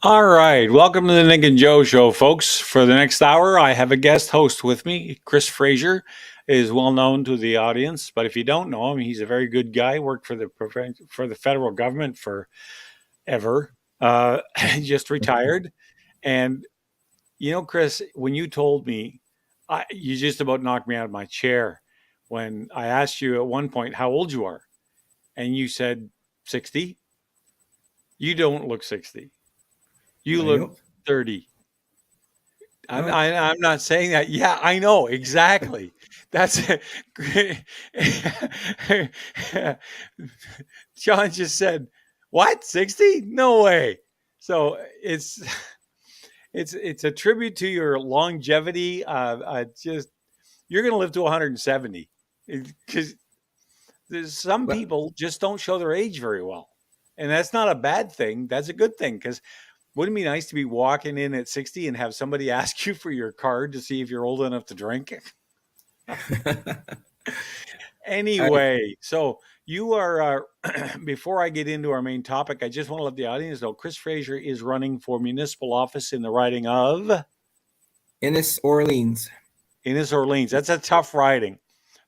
All right. Welcome to the Nick and Joe show, folks. For the next hour, I have a guest host with me. Chris Fraser is well known to the audience, but if you don't know him, he's a very good guy. Worked for the federal government forever. He just retired. And Chris, when you told me, you just about knocked me out of my chair when I asked you at one point how old you are, and you said 60. You don't look 60. You I look know. 30. Oh, I'm not saying that. Yeah, I know exactly. That's John just said, "What? 60? No way." So it's a tribute to your longevity. Just you're going to live to 170 because there's some well, people just don't show their age very well, and that's not a bad thing. That's a good thing because wouldn't it be nice to be walking in at 60 and have somebody ask you for your card to see if you're old enough to drink? I, Anyway, so you are, before I get into our main topic, I just want to let the audience know Chris Fraser is running for municipal office in the riding of Ennis Orleans. Innis Orleans. That's a tough riding.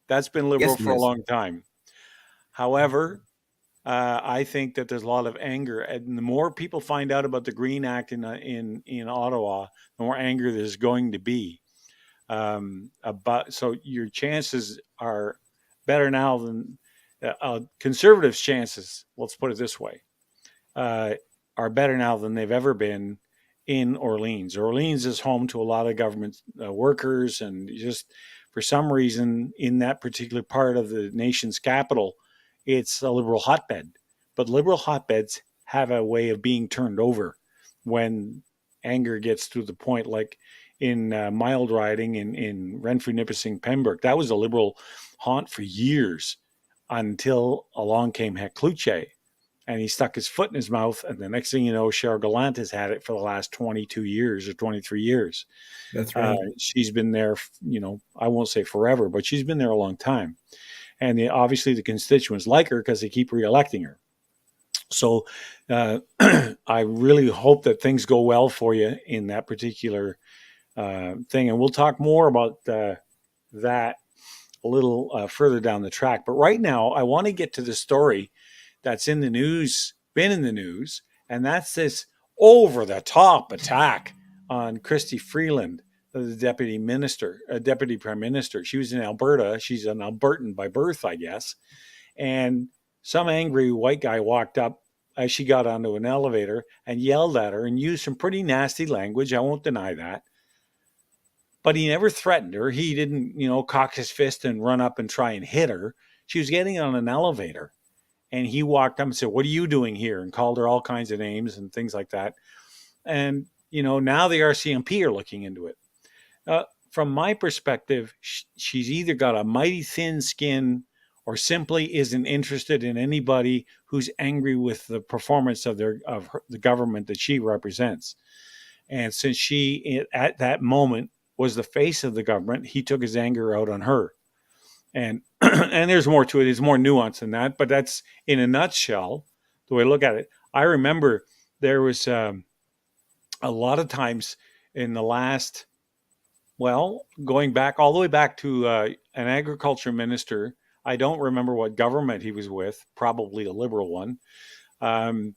That's been liberal Yes, it for a is. long time. However, I think that there's a lot of anger, and the more people find out about the Green Act in Ottawa, the more anger there's going to be. About so your chances are better now than conservatives' chances. Let's put it this way: uh, are better now than they've ever been in Orleans. Orleans is home to a lot of government workers, and just for some reason, in that particular part of the nation's capital, it's a liberal hotbed. But liberal hotbeds have a way of being turned over when anger gets to the point, like in mild riding in Renfrew, Nipissing, Pembroke. That was a liberal haunt for years until along came Hecluche and he stuck his foot in his mouth. And the next thing you know, Cheryl Gallant has had it for the last 22 years or 23 years. That's right. She's been there, I won't say forever, but she's been there a long time. And obviously the constituents like her because they keep reelecting her. So I really hope that things go well for you in that particular thing. And we'll talk more about that a little further down the track. But right now, I want to get to the story that's in the news, been in the news, and that's this over the top attack on Christy Freeland, the deputy prime minister. She was in Alberta. She's an Albertan by birth, I guess. And some angry white guy walked up as she got onto an elevator and yelled at her and used some pretty nasty language. I won't deny that. But he never threatened her. He didn't, cock his fist and run up and try and hit her. She was getting on an elevator and he walked up and said, "What are you doing here?" and called her all kinds of names and things like that. And, now the RCMP are looking into it. From my perspective, she's either got a mighty thin skin or simply isn't interested in anybody who's angry with the performance of the government that she represents. And since she, at that moment, was the face of the government, he took his anger out on her. And and there's more to it. There's more nuance than that, but that's in a nutshell the way I look at it. I remember there was a lot of times in the last, well, going back all the way back to an agriculture minister. I don't remember what government he was with, probably a liberal one. Um,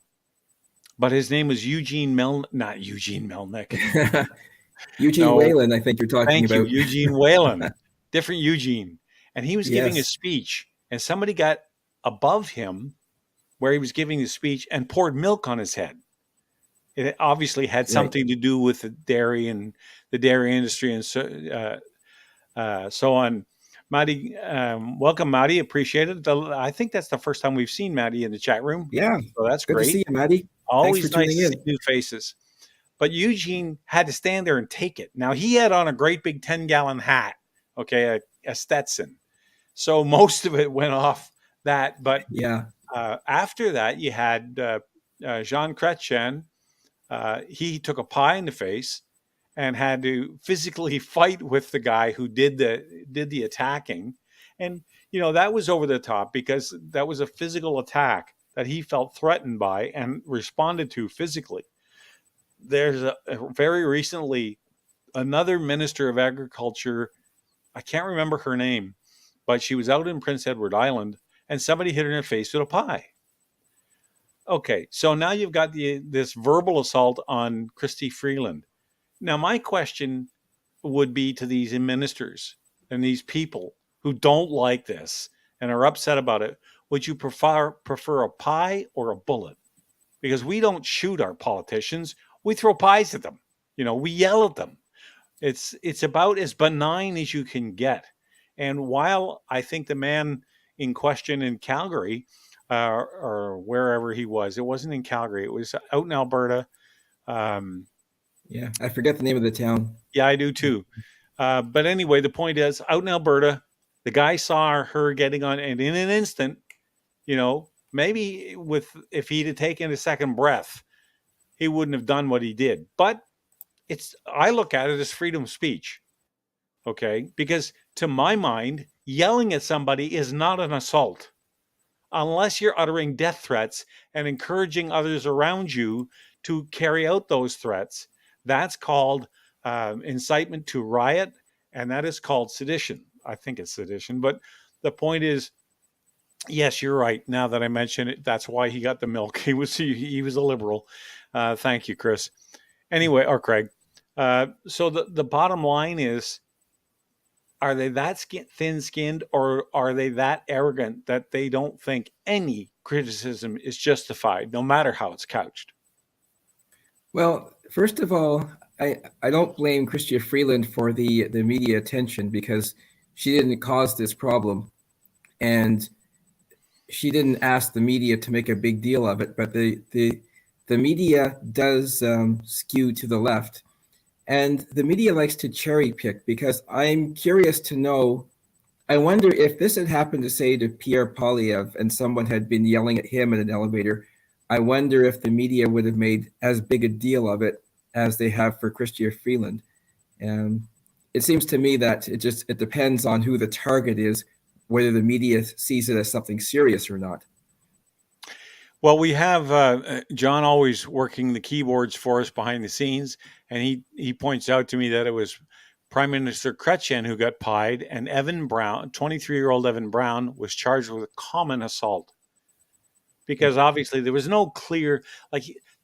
but his name was not Eugene Melnick. Eugene No, Whalen, I think you're talking thank you, about. Eugene Whalen, different Eugene. And he was giving a Yes, speech, and somebody got above him where he was giving the speech and poured milk on his head. It obviously had right. something to do with the dairy and the dairy industry and so on. Maddie, welcome, Maddie. Appreciate it. I think that's the first time we've seen Maddie in the chat room, Yeah, so that's good to great. see you, Maddie. Thanks for Always nice tuning to see in. new faces. But Eugene had to stand there and take it. Now he had on a great big 10-gallon hat, okay, a Stetson. So most of it went off that. But Yeah, after that, you had Jean Chrétien. He took a pie in the face and had to physically fight with the guy who did the attacking. And that was over the top because that was a physical attack that he felt threatened by and responded to physically. there's very recently another minister of agriculture. I can't remember her name, but she was out in Prince Edward Island, and somebody hit her in the face with a pie. Okay, so now you've got this verbal assault on Christy Freeland. Now, my question would be to these ministers and these people who don't like this and are upset about it: would you prefer a pie or a bullet? Because we don't shoot our politicians; we throw pies at them. We yell at them. It's about as benign as you can get. And while I think the man in question in Calgary, or wherever he was, it wasn't in Calgary, it was out in Alberta. Yeah, I forget the name of the town. Yeah, I do too. But anyway, the point is, out in Alberta, the guy saw her getting on, and in an instant, maybe if he'd have taken a second breath, he wouldn't have done what he did. But I look at it as freedom of speech. Okay, because to my mind, yelling at somebody is not an assault unless you're uttering death threats and encouraging others around you to carry out those threats. That's called incitement to riot, and that is called sedition. I think it's sedition. But the point is, yes, you're right. Now that I mention it, that's why he got the milk. He was a liberal. Thank you, Chris. Anyway, or Craig. So the bottom line is, are they that thin-skinned, or are they that arrogant that they don't think any criticism is justified, no matter how it's couched? Well, first of all, I don't blame Chrystia Freeland for the media attention, because she didn't cause this problem, and she didn't ask the media to make a big deal of it. But the media does skew to the left. And the media likes to cherry pick, because I'm curious to know, I wonder if this had happened to, say, to Pierre Poilievre and someone had been yelling at him in an elevator, I wonder if the media would have made as big a deal of it as they have for Chrystia Freeland. And it seems to me that it depends on who the target is, whether the media sees it as something serious or not. Well, we have John always working the keyboards for us behind the scenes, and he points out to me that it was Prime Minister Chrétien who got pied, and Evan Brown, 23-year-old Evan Brown, was charged with a common assault. Because obviously there was no clear,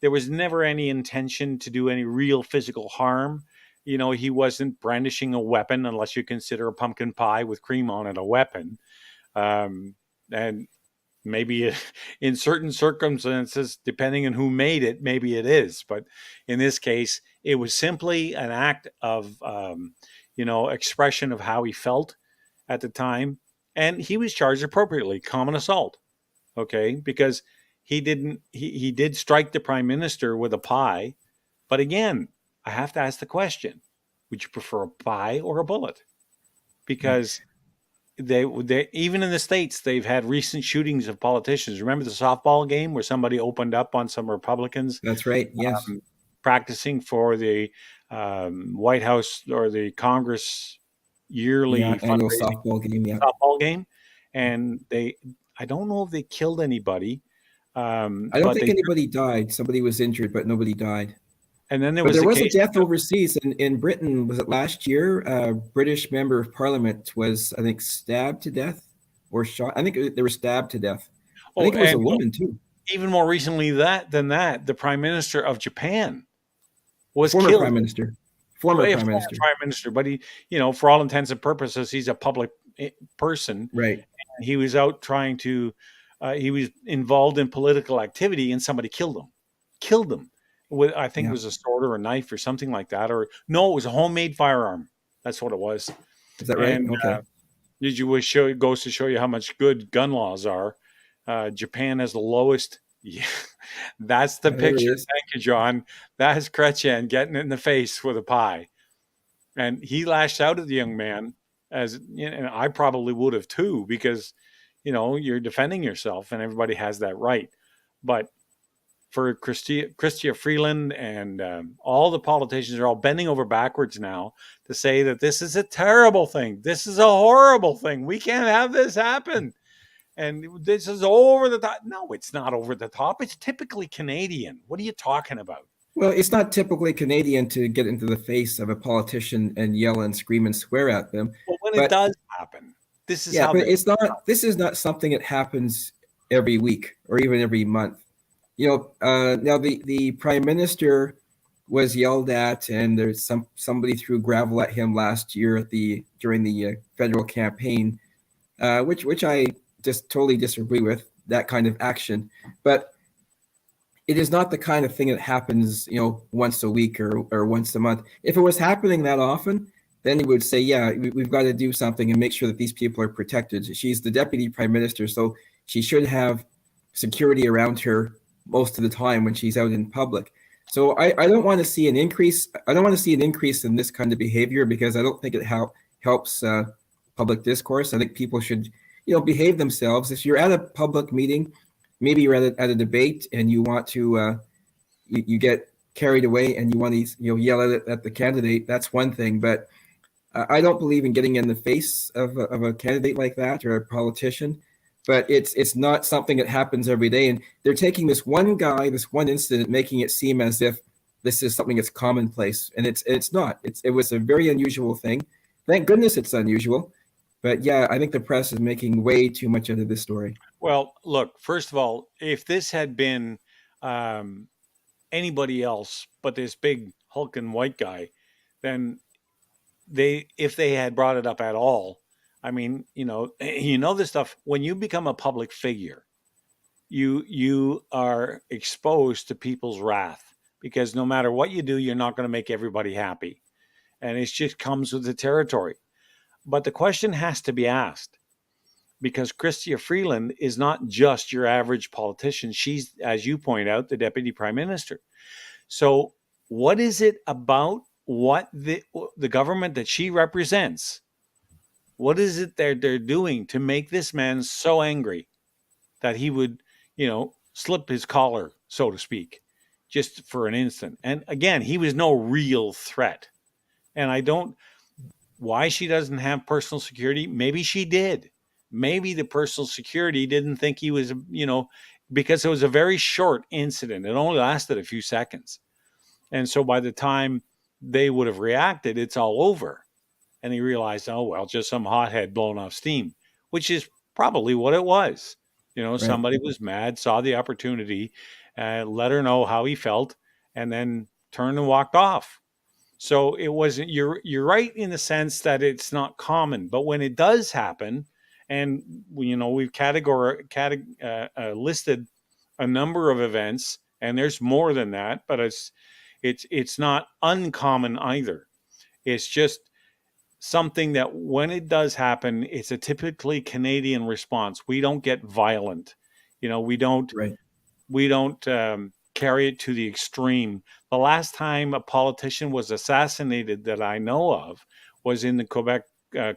there was never any intention to do any real physical harm. He wasn't brandishing a weapon, unless you consider a pumpkin pie with cream on it a weapon. And maybe in certain circumstances, depending on who made it, maybe it is. But in this case, it was simply an act of, expression of how he felt at the time. And he was charged appropriately, common assault. Okay, because he did strike the Prime Minister with a pie. But again, I have to ask the question, would you prefer a pie or a bullet? Because they even in the States, they've had recent shootings of politicians. Remember the softball game where somebody opened up on some Republicans? That's right. Yes. Practicing for the White House or the Congress yearly annual softball game. Yeah. Softball game. And I don't know if they killed anybody. I don't think anybody died. Somebody was injured, but nobody died. And then there was a death overseas in Britain. Was it last year? A British member of Parliament was, I think, stabbed to death or shot. I think they were stabbed to death. I think it was a woman too. Even more recently than that, the Prime Minister of Japan was former killed. Prime Minister. Former Prime Minister. Prime Minister, but he, for all intents and purposes, he's a public person. Right. And he was out trying to. He was involved in political activity, and somebody killed him. With, I think it was a sword or a knife or something like that. Or no, it was a homemade firearm. That's what it was. Is that right? And, it goes to show you how much good gun laws are. Japan has the lowest. Yeah, that's the picture. Thank you, John. That is Chrétien getting in the face with a pie. And he lashed out at the young man, and I probably would have too, because, you're defending yourself and everybody has that right. But for Chrystia Freeland and all the politicians are all bending over backwards now to say that this is a terrible thing. This is a horrible thing. We can't have this happen. And this is over the top. No, it's not over the top. It's typically Canadian. What are you talking about? Well, it's not typically Canadian to get into the face of a politician and yell and scream and swear at them. Well, when it But does happen, this is yeah, how but they. it's not, this is not something that happens every week or even every month. Now the prime minister was yelled at, and there's somebody threw gravel at him last year during the federal campaign, which I just totally disagree with that kind of action. But it is not the kind of thing that happens, once a week or once a month. If it was happening that often, then he would say, yeah, we've got to do something and make sure that these people are protected. She's the deputy prime minister, so she should have security around her most of the time when she's out in public. So I don't want to see an increase. I don't want to see an increase in this kind of behavior, because I don't think it helps public discourse. I think people should, behave themselves. If you're at a public meeting, maybe you're at a debate and you want to you get carried away and you want to yell at the candidate. That's one thing, but I don't believe in getting in the face of a candidate like that or a politician. But it's not something that happens every day, and they're taking this one guy, this one incident, making it seem as if this is something that's commonplace, and it's not. It was a very unusual thing. Thank goodness it's unusual. But yeah, I think the press is making way too much out of this story. Well, look, first of all, if this had been um, anybody else but this big hulking white guy, then if they had brought it up at all, I mean, this stuff. When you become a public figure, you are exposed to people's wrath, because no matter what you do, you're not going to make everybody happy, and it just comes with the territory. But the question has to be asked, because Chrystia Freeland is not just your average politician. She's, as you point out, the deputy prime minister. So what is it about what the government that she represents? What is it they're doing to make this man so angry that he would, slip his collar, so to speak, just for an instant? And again, he was no real threat. And I don't, why she doesn't have personal security? Maybe she did. Maybe the personal security didn't think he was, because it was a very short incident. It only lasted a few seconds. And so by the time they would have reacted, it's all over. And he realized, oh, well, just some hothead blowing off steam, which is probably what it was. Right. Somebody was mad, saw the opportunity, let her know how he felt, and then turned and walked off. So it wasn't, you're right in the sense that it's not common, but when it does happen, and we've listed a number of events, and there's more than that, but it's not uncommon either. It's just something that when it does happen, it's a typically Canadian response. We don't get violent, we don't Right. Carry it to the extreme. The last time a politician was assassinated that I know of was in the Quebec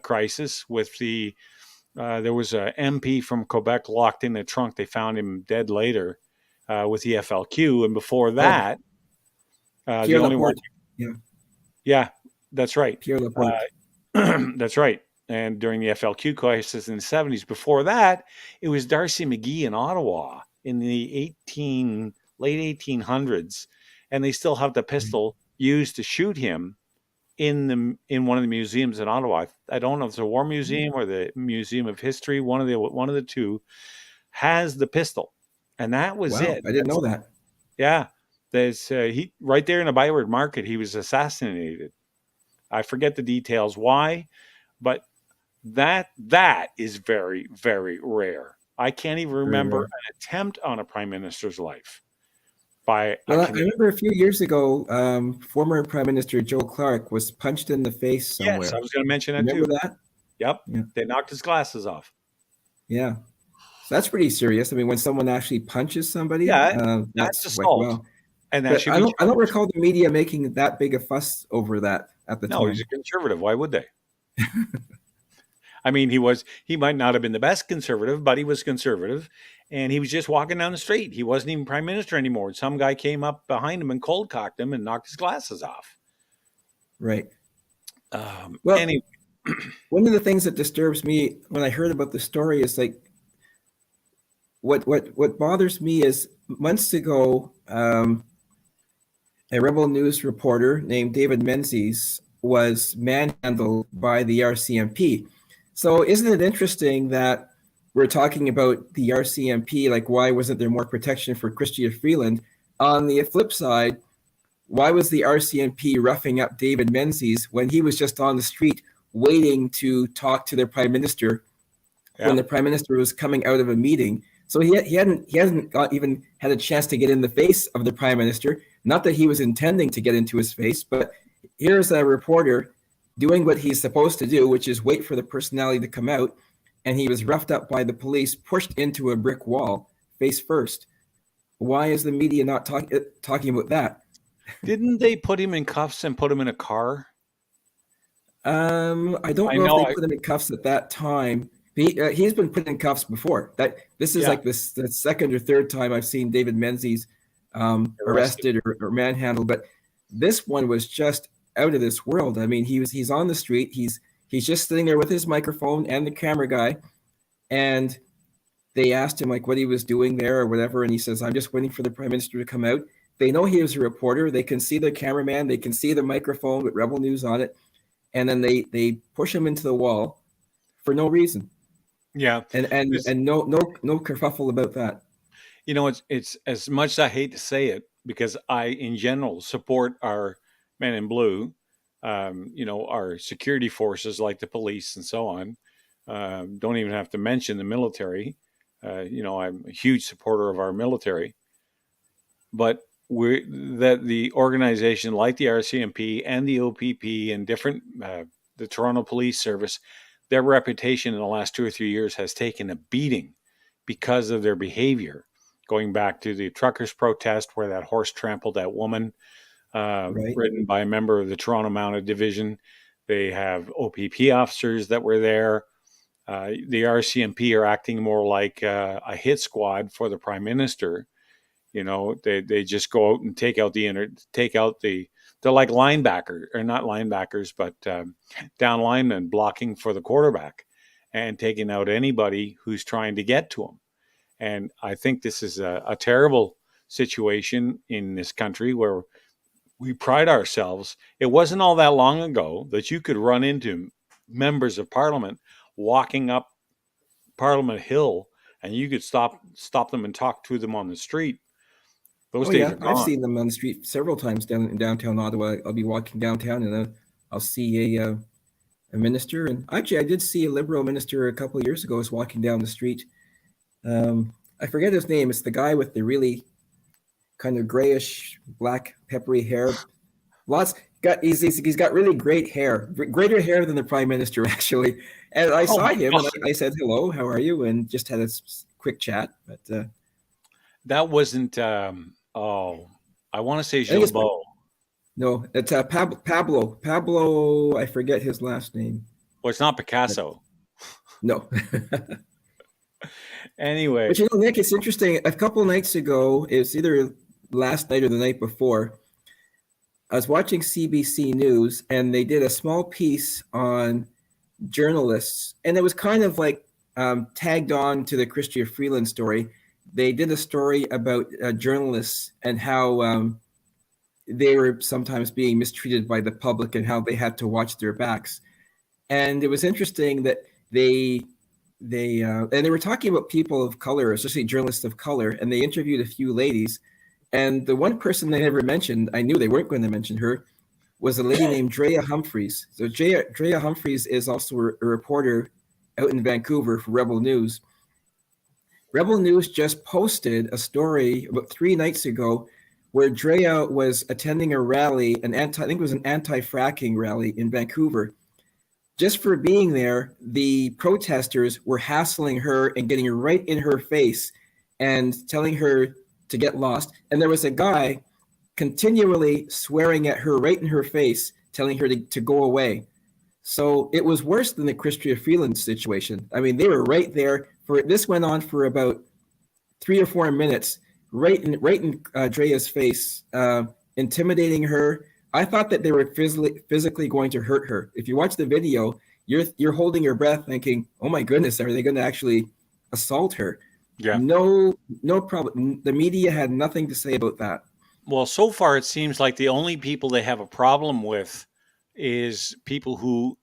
crisis with there was a MP from Quebec locked in the trunk. They found him dead later with the FLQ. And before that, the only one. Yeah, that's right. Pierre Laporte. That's right. And during the FLQ crisis in the 70s, before that, it was Darcy McGee in Ottawa in the late 1800s, and they still have the pistol used to shoot him in one of the museums in Ottawa. I don't know if it's a war museum or the Museum of History. One of the two has the pistol, and that was it. I didn't know that. Yeah, there's he right there in the Byward Market. He was assassinated. I forget the details why, but that is very, very rare. I can't even remember an attempt on a prime minister's life. I remember a few years ago, former Prime Minister Joe Clark was punched in the face somewhere. Yes, I was going to mention that too. Remember that? Yep. Yeah. They knocked his glasses off. Yeah. So that's pretty serious. I mean, when someone actually punches somebody, that's assault. Like, well, and that I don't recall the media making that big a fuss over that at the time. No, he's a conservative. Why would they? I mean, he might not have been the best conservative, but he was conservative, and he was just walking down the street. He wasn't even prime minister anymore. Some guy came up behind him and cold cocked him and knocked his glasses off. Right. Well, anyway. One of the things that disturbs me when I heard about the story is like, what bothers me is months ago, a Rebel News reporter named David Menzies was manhandled by the RCMP. So isn't it interesting that we're talking about the RCMP, like why wasn't there more protection for Chrystia Freeland? On the flip side, why was the RCMP roughing up David Menzies when he was just on the street waiting to talk to the prime minister when the prime minister was coming out of a meeting? So he hasn't even had a chance to get in the face of the prime minister. Not that he was intending to get into his face, but here's a reporter doing what he's supposed to do, which is wait for the personality to come out. And he was roughed up by the police, pushed into a brick wall, face first. Why is the media not talking about that? Didn't they put him in cuffs and put him in a car? I don't know if they put him in cuffs at that time. He's been put in cuffs before. This is like the second or third time I've seen David Menzies arrested or manhandled, but this one was just out of this world. I mean, he's on the street. He's just sitting there with his microphone and the camera guy, and they asked him like what he was doing there or whatever, and he says, "I'm just waiting for the prime minister to come out." They know he was a reporter. They can see the cameraman. They can see the microphone with Rebel News on it, and then they push him into the wall for no reason. Yeah, and no kerfuffle about that. You know, it's as much as I hate to say it, because I, in general, support our men in blue, our security forces like the police and so on. Don't even have to mention the military. I'm a huge supporter of our military. But the organization like the RCMP and the OPP and different, the Toronto Police Service, their reputation in the last 2 or 3 years has taken a beating because of their behavior. Going back to the truckers' protest where that horse trampled that woman, ridden by a member of the Toronto Mounted Division. They have OPP officers that were there. The RCMP are acting more like a hit squad for the prime minister. They just go out and take out they're like linebacker, or not linebackers, but down linemen blocking for the quarterback and taking out anybody who's trying to get to him. And I think this is a terrible situation in this country where we pride ourselves. It wasn't all that long ago that you could run into members of Parliament walking up Parliament Hill and you could stop them and talk to them on the street. Those days are gone. I've seen them on the street several times in downtown Ottawa. I'll be walking downtown and I'll see a minister. And actually, I did see a Liberal minister a couple of years ago. Was walking down the street. I forget his name. It's the guy with the really kind of grayish, black, peppery hair. He's got really great hair, greater hair than the prime minister actually. And I saw him and I said, "Hello, how are you?" and just had a quick chat. But that wasn't. I want to say Gilbo. No, it's Pablo. Pablo, I forget his last name. Well, it's not Picasso. No. Anyway. But Nick, it's interesting. A couple of nights ago, it was either last night or the night before, I was watching CBC News, and they did a small piece on journalists, and it was kind of like tagged on to the Chrystia Freeland story. They did a story about journalists and how they were sometimes being mistreated by the public and how they had to watch their backs. And it was interesting that they were talking about people of color, especially journalists of color, and they interviewed a few ladies. And the one person they never mentioned, I knew they weren't going to mention her, was a lady named Drea Humphreys. So Drea Humphreys is also a reporter out in Vancouver for Rebel News. Rebel News just posted a story about 3 nights ago where Drea was attending a rally, I think it was an anti-fracking rally in Vancouver. Just for being there, the protesters were hassling her and getting right in her face and telling her to get lost. And there was a guy continually swearing at her right in her face, telling her to go away. So it was worse than the Chrystia Freeland situation. I mean, they were right there. This went on for about 3 or 4 minutes, right in Drea's face, intimidating her. I thought that they were physically going to hurt her. If you watch the video, you're holding your breath, thinking, "Oh my goodness, are they going to actually assault her?" Yeah. No problem. The media had nothing to say about that. Well, so far it seems like the only people they have a problem with is people who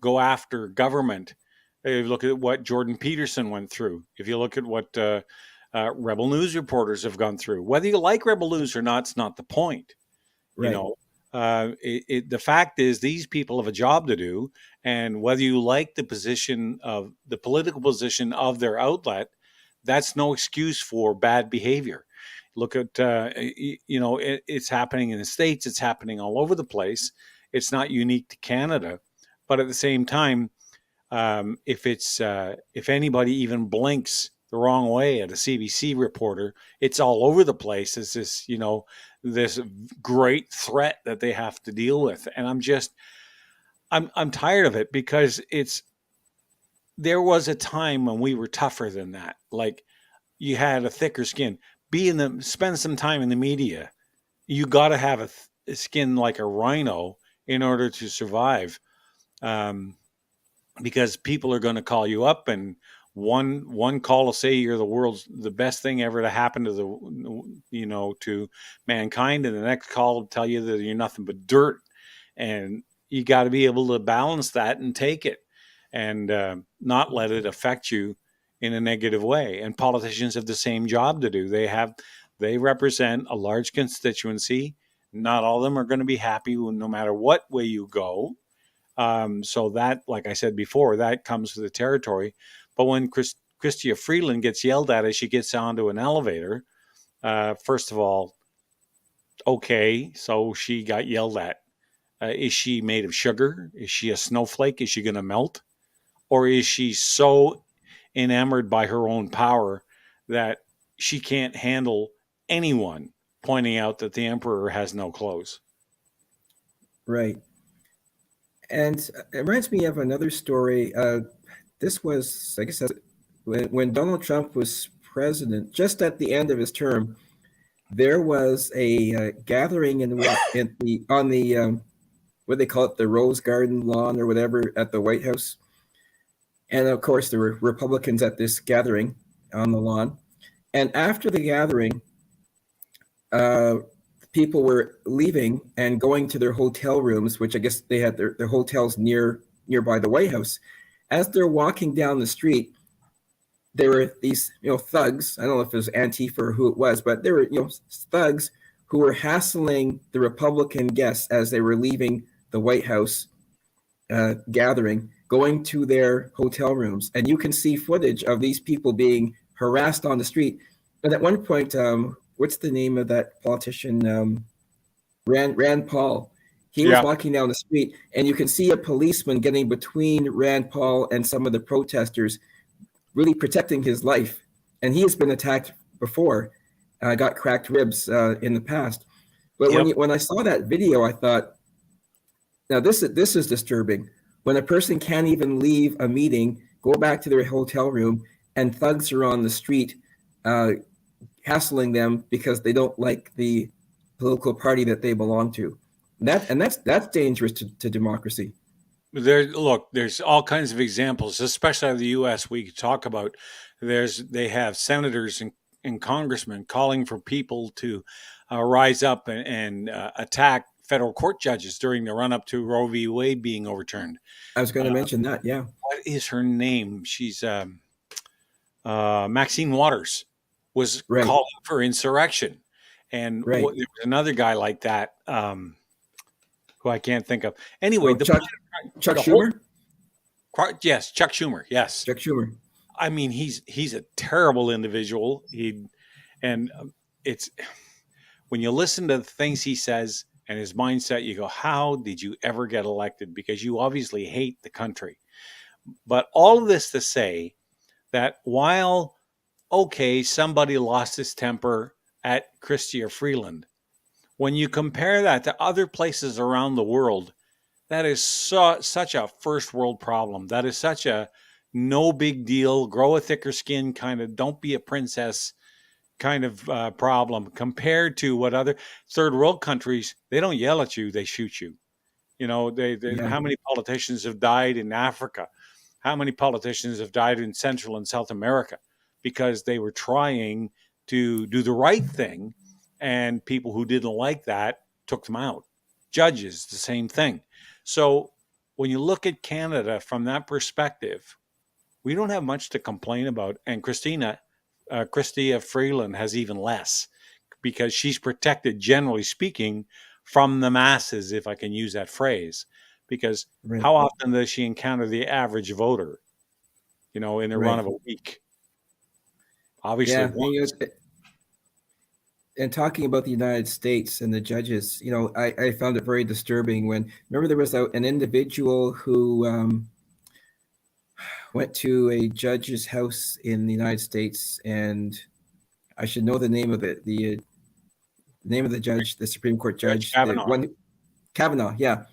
go after government. If you look at what Jordan Peterson went through, if you look at what Rebel News reporters have gone through, whether you like Rebel News or not, it's not the point. You Right. know, the fact is these people have a job to do, and whether you like the position of the political position of their outlet, that's no excuse for bad behavior. Look at it's happening in the States, it's happening all over the place. It's not unique to Canada, but at the same time, if anybody even blinks the wrong way at a CBC reporter, it's all over the place. It's this this great threat that they have to deal with, and I'm tired of it because there was a time when we were tougher than that. Like, you had a thicker skin. Spend some time in the media. You got to have a skin like a rhino in order to survive. Because people are going to call you up, and one call will say you're the best thing ever to happen to mankind, and the next call will tell you that you're nothing but dirt, and you got to be able to balance that and take it, and not let it affect you in a negative way. And politicians have the same job to do. They represent a large constituency. Not all of them are going to be happy no matter what way you go. So that, like I said before, that comes with the territory. But when Chrystia Freeland gets yelled at as she gets onto an elevator, first of all, okay, so she got yelled at. Is she made of sugar? Is she a snowflake? Is she going to melt? Or is she so enamored by her own power that she can't handle anyone pointing out that the emperor has no clothes? Right. And it reminds me of another story. This was, I guess, when Donald Trump was president, just at the end of his term, there was a gathering on the what they call it, the Rose Garden lawn or whatever at the White House. And of course, there were Republicans at this gathering on the lawn. And after the gathering, uh, people were leaving and going to their hotel rooms, which I guess they had their hotels nearby the White House. As they're walking down the street, there were these thugs. I don't know if it was Antifa or who it was, but there were thugs who were hassling the Republican guests as they were leaving the White House gathering, going to their hotel rooms. And you can see footage of these people being harassed on the street. And at one point, what's the name of that politician? Rand Paul. He was walking down the street, and you can see a policeman getting between Rand Paul and some of the protesters, really protecting his life. And he has been attacked before, got cracked ribs in the past. But when I saw that video, I thought, now this is disturbing. When a person can't even leave a meeting, go back to their hotel room, and thugs are on the street hassling them because they don't like the political party that they belong to. That's dangerous to democracy. There's all kinds of examples, especially out of the U.S. we could talk about. They have senators and congressmen calling for people to rise up and attack federal court judges during the run up to Roe v. Wade being overturned. I was going to mention that. Yeah. What is her name? She's Maxine Waters was calling for insurrection, and there was another guy like that who I can't think of. Anyway, Chuck Schumer. Yes, Chuck Schumer. Yes, Chuck Schumer. I mean, he's a terrible individual. It's when you listen to the things he says and his mindset, you go, how did you ever get elected? Because you obviously hate the country. But all of this to say that while, okay, somebody lost his temper at Chrystia Freeland, when you compare that to other places around the world, that is such a first world problem. That is such a no big deal, grow a thicker skin kind of, don't be a princess kind of problem compared to what other third world countries, they don't yell at you, they shoot you. How many politicians have died in Africa? How many politicians have died in Central and South America because they were trying to do the right thing and people who didn't like that took them out. Judges, the same thing. So when you look at Canada from that perspective, we don't have much to complain about. And Chrystia Freeland has even less, because she's protected, generally speaking, from the masses, if I can use that phrase. Because Right. how often does she encounter the average voter, in the run Right. of a week? Obviously, Yeah. once. And talking about the United States and the judges, I found it very disturbing when, remember, there was an individual who went to a judge's house in the United States, and I should know the name of it. The name of the judge, the Supreme Court Judge judge, the Kavanaugh, one, Kavanaugh, yeah.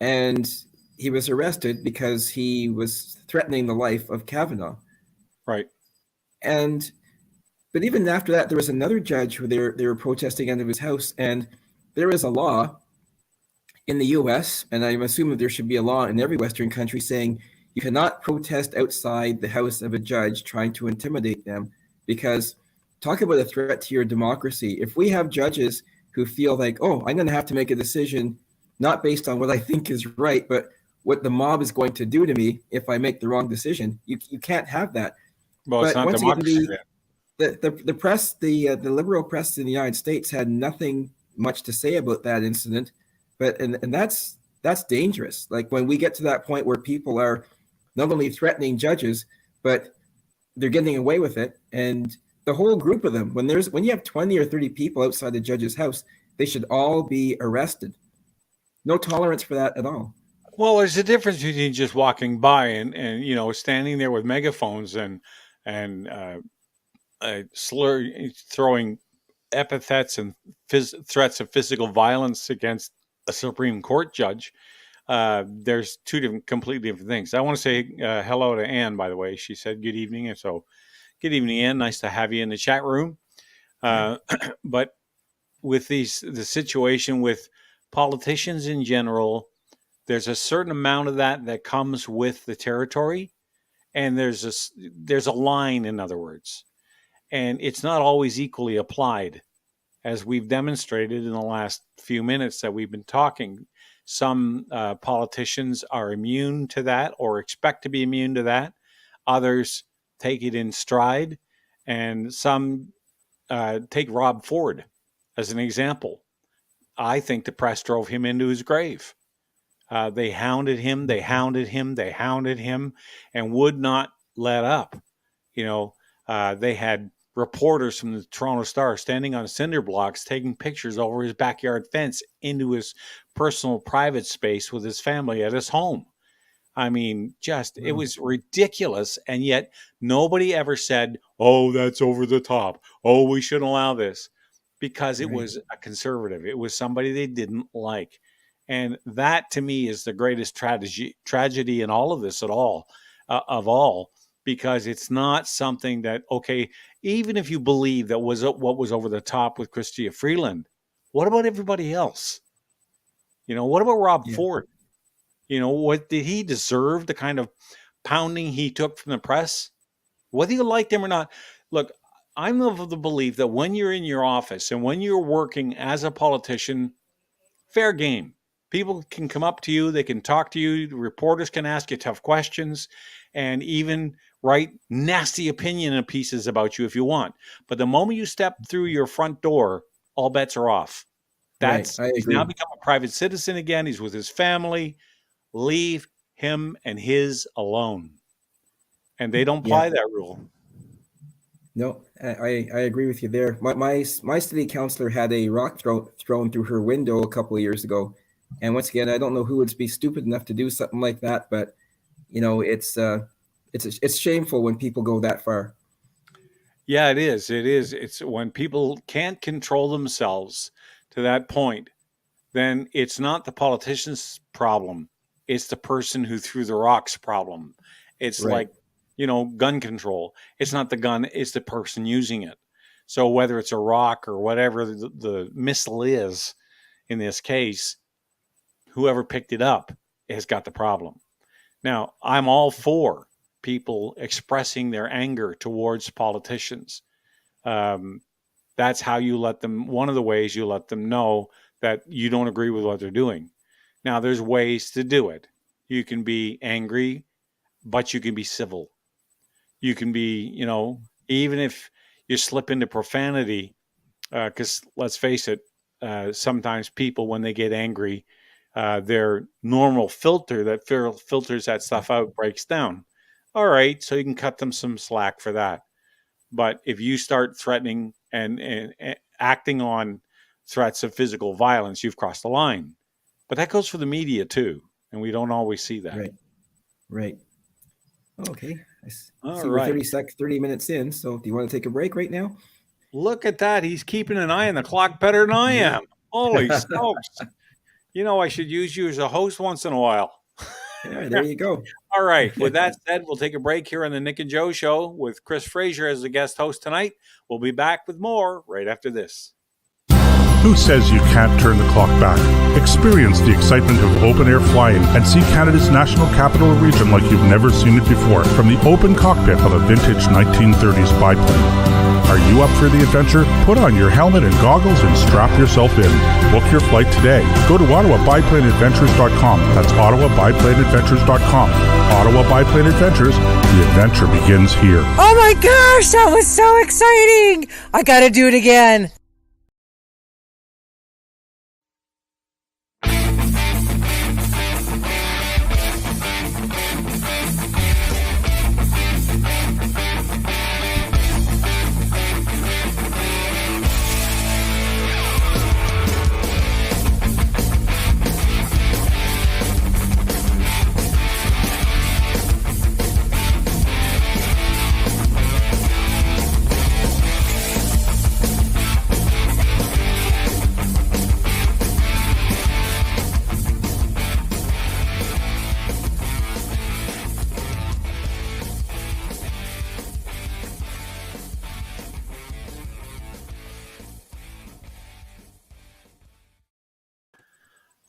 And he was arrested because he was threatening the life of Kavanaugh. right? And but even after that, there was another judge who they were protesting out of his house, and there is a law in the U.S., and I'm assuming there should be a law in every Western country saying you cannot protest outside the house of a judge trying to intimidate them, because talk about a threat to your democracy. If we have judges who feel like, oh, I'm going to have to make a decision not based on what I think is right, but what the mob is going to do to me if I make the wrong decision, you can't have that. Well, it's But not once again, democracy then. the press, the liberal press in the United States had nothing much to say about that incident, but and that's dangerous. Like when we get to that point where people are not only threatening judges, but they're getting away with it, and the whole group of them, when you have 20 or 30 people outside the judge's house, they should all be arrested. No tolerance for that at all. Well, there's a difference between just walking by and standing there with megaphones and throwing epithets and threats of physical violence against a Supreme Court judge. There's two completely different things. I want to say hello to Anne, by the way. She said good evening, and so good evening, Anne. Nice to have you in the chat room. But with the situation with politicians in general, there's a certain amount of that comes with the territory, and there's a line, in other words, and it's not always equally applied, as we've demonstrated in the last few minutes that we've been talking. Some politicians are immune to that or expect to be immune to that. Others take it in stride, and some take Rob Ford as an example. I think the press drove him into his grave. They hounded him, and would not let up. They had reporters from the Toronto Star standing on cinder blocks taking pictures over his backyard fence into his personal private space with his family at his home. I mean, it was ridiculous. And yet nobody ever said, oh, that's over the top. Oh, we shouldn't allow this, because it was a conservative. It was somebody they didn't like. And that, to me, is the greatest tragedy in all of this of all, because it's not something that, okay, even if you believe that was what was over the top with Chrystia Freeland, what about everybody else? What about Rob Ford? What did he deserve? The kind of pounding he took from the press, whether you liked him or not. Look, I'm of the belief that when you're in your office and when you're working as a politician, fair game. People can come up to you, they can talk to you, reporters can ask you tough questions, and even write nasty opinion pieces about you if you want. But the moment you step through your front door, all bets are off. He's now become a private citizen again. He's with his family. Leave him and his alone. And they don't apply that rule. No, I agree with you there. My city councilor had a rock thrown through her window a couple of years ago, and once again, I don't know who would be stupid enough to do something like that, but it's shameful when people go that far. Yeah, it is. It is. It's when people can't control themselves to that point, then it's not the politician's problem. It's the person who threw the rocks problem. It's like, gun control. It's not the gun, it's the person using it. So whether it's a rock or whatever the missile is, in this case, whoever picked it up has got the problem. Now, I'm all for people expressing their anger towards politicians. That's how you let them, one of the ways you let them know that you don't agree with what they're doing. Now, there's ways to do it. You can be angry, but you can be civil. You can be, even if you slip into profanity, because let's face it, sometimes people, when they get angry, their normal filter that filters that stuff out breaks down. All right, so you can cut them some slack for that. But if you start threatening and acting on threats of physical violence, you've crossed the line. But that goes for the media too, and we don't always see that. Right. Okay. I see All we're right. 30 minutes in. So do you want to take a break right now? Look at that. He's keeping an eye on the clock better than I am. Holy smokes. I should use you as a host once in a while. Yeah, there you go. All right. With that said, we'll take a break here on the Nick and Joe Show with Chris Fraser as the guest host tonight. We'll be back with more right after this. Who says you can't turn the clock back? Experience the excitement of open-air flying and see Canada's national capital region like you've never seen it before from the open cockpit of a vintage 1930s biplane. Are you up for the adventure? Put on your helmet and goggles and strap yourself in. Book your flight today. Go to OttawaBiplaneAdventures.com. That's OttawaBiplaneAdventures.com. Ottawa Biplane Adventures. The adventure begins here. Oh my gosh, that was so exciting! I gotta do it again.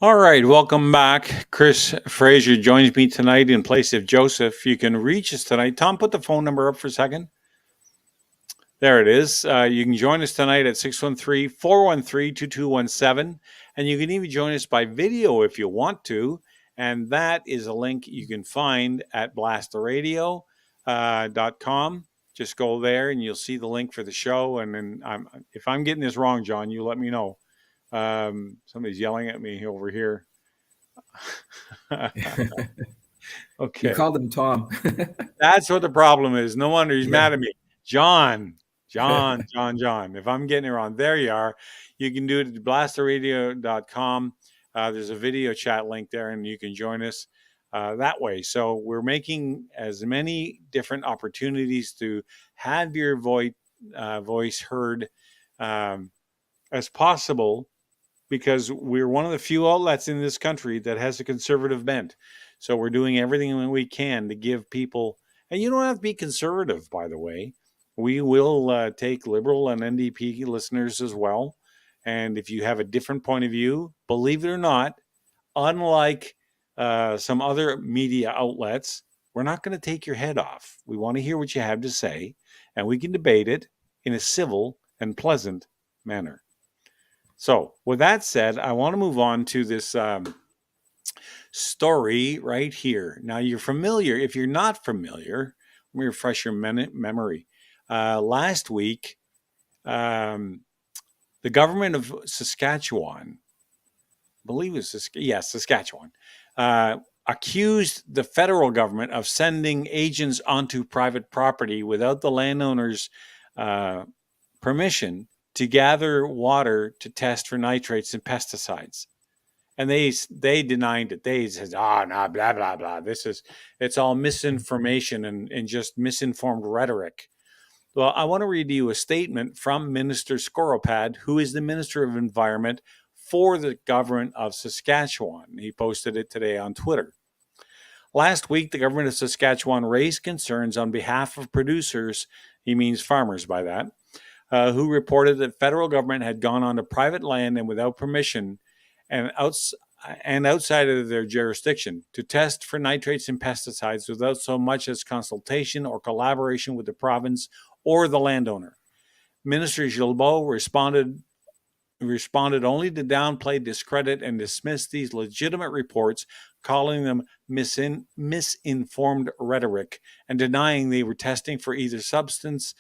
All right, welcome back. Chris Fraser joins me tonight in place of Joseph. You can reach us tonight. Tom, put the phone number up for a second. There it is. You can join us tonight at 613-413-2217. And you can even join us by video if you want to. And that is a link you can find at blasterradio.com. Just go there and you'll see the link for the show. And then if I'm getting this wrong, John, you let me know. Somebody's yelling at me over here. Okay. You called him Tom. That's what the problem is. No wonder he's mad at me. John. If I'm getting it wrong, there you are. You can do it at blasterradio.com. There's a video chat link there, and you can join us that way. So we're making as many different opportunities to have your voice heard as possible, because we're one of the few outlets in this country that has a conservative bent. So we're doing everything we can to give people, and you don't have to be conservative, by the way. We will take Liberal and NDP listeners as well. And if you have a different point of view, believe it or not, unlike some other media outlets, we're not going to take your head off. We want to hear what you have to say, and we can debate it in a civil and pleasant manner. So with that said, I want to move on to this story right here. Now, you're familiar. If you're not familiar, let me refresh your memory. Last week, the government of Saskatchewan, I believe it was Saskatchewan, accused the federal government of sending agents onto private property without the landowner's permission to gather water to test for nitrates and pesticides. And they denied it. They said, no, blah, blah, blah. It's all misinformation and just misinformed rhetoric. Well, I want to read you a statement from Minister Skoropad, who is the Minister of Environment for the government of Saskatchewan. He posted it today on Twitter. Last week, the government of Saskatchewan raised concerns on behalf of producers, he means farmers by that, who reported that federal government had gone onto private land and without permission and outside of their jurisdiction to test for nitrates and pesticides without so much as consultation or collaboration with the province or the landowner. Minister Guilbeault responded only to downplay, discredit, and dismiss these legitimate reports, calling them misinformed rhetoric and denying they were testing for either substance,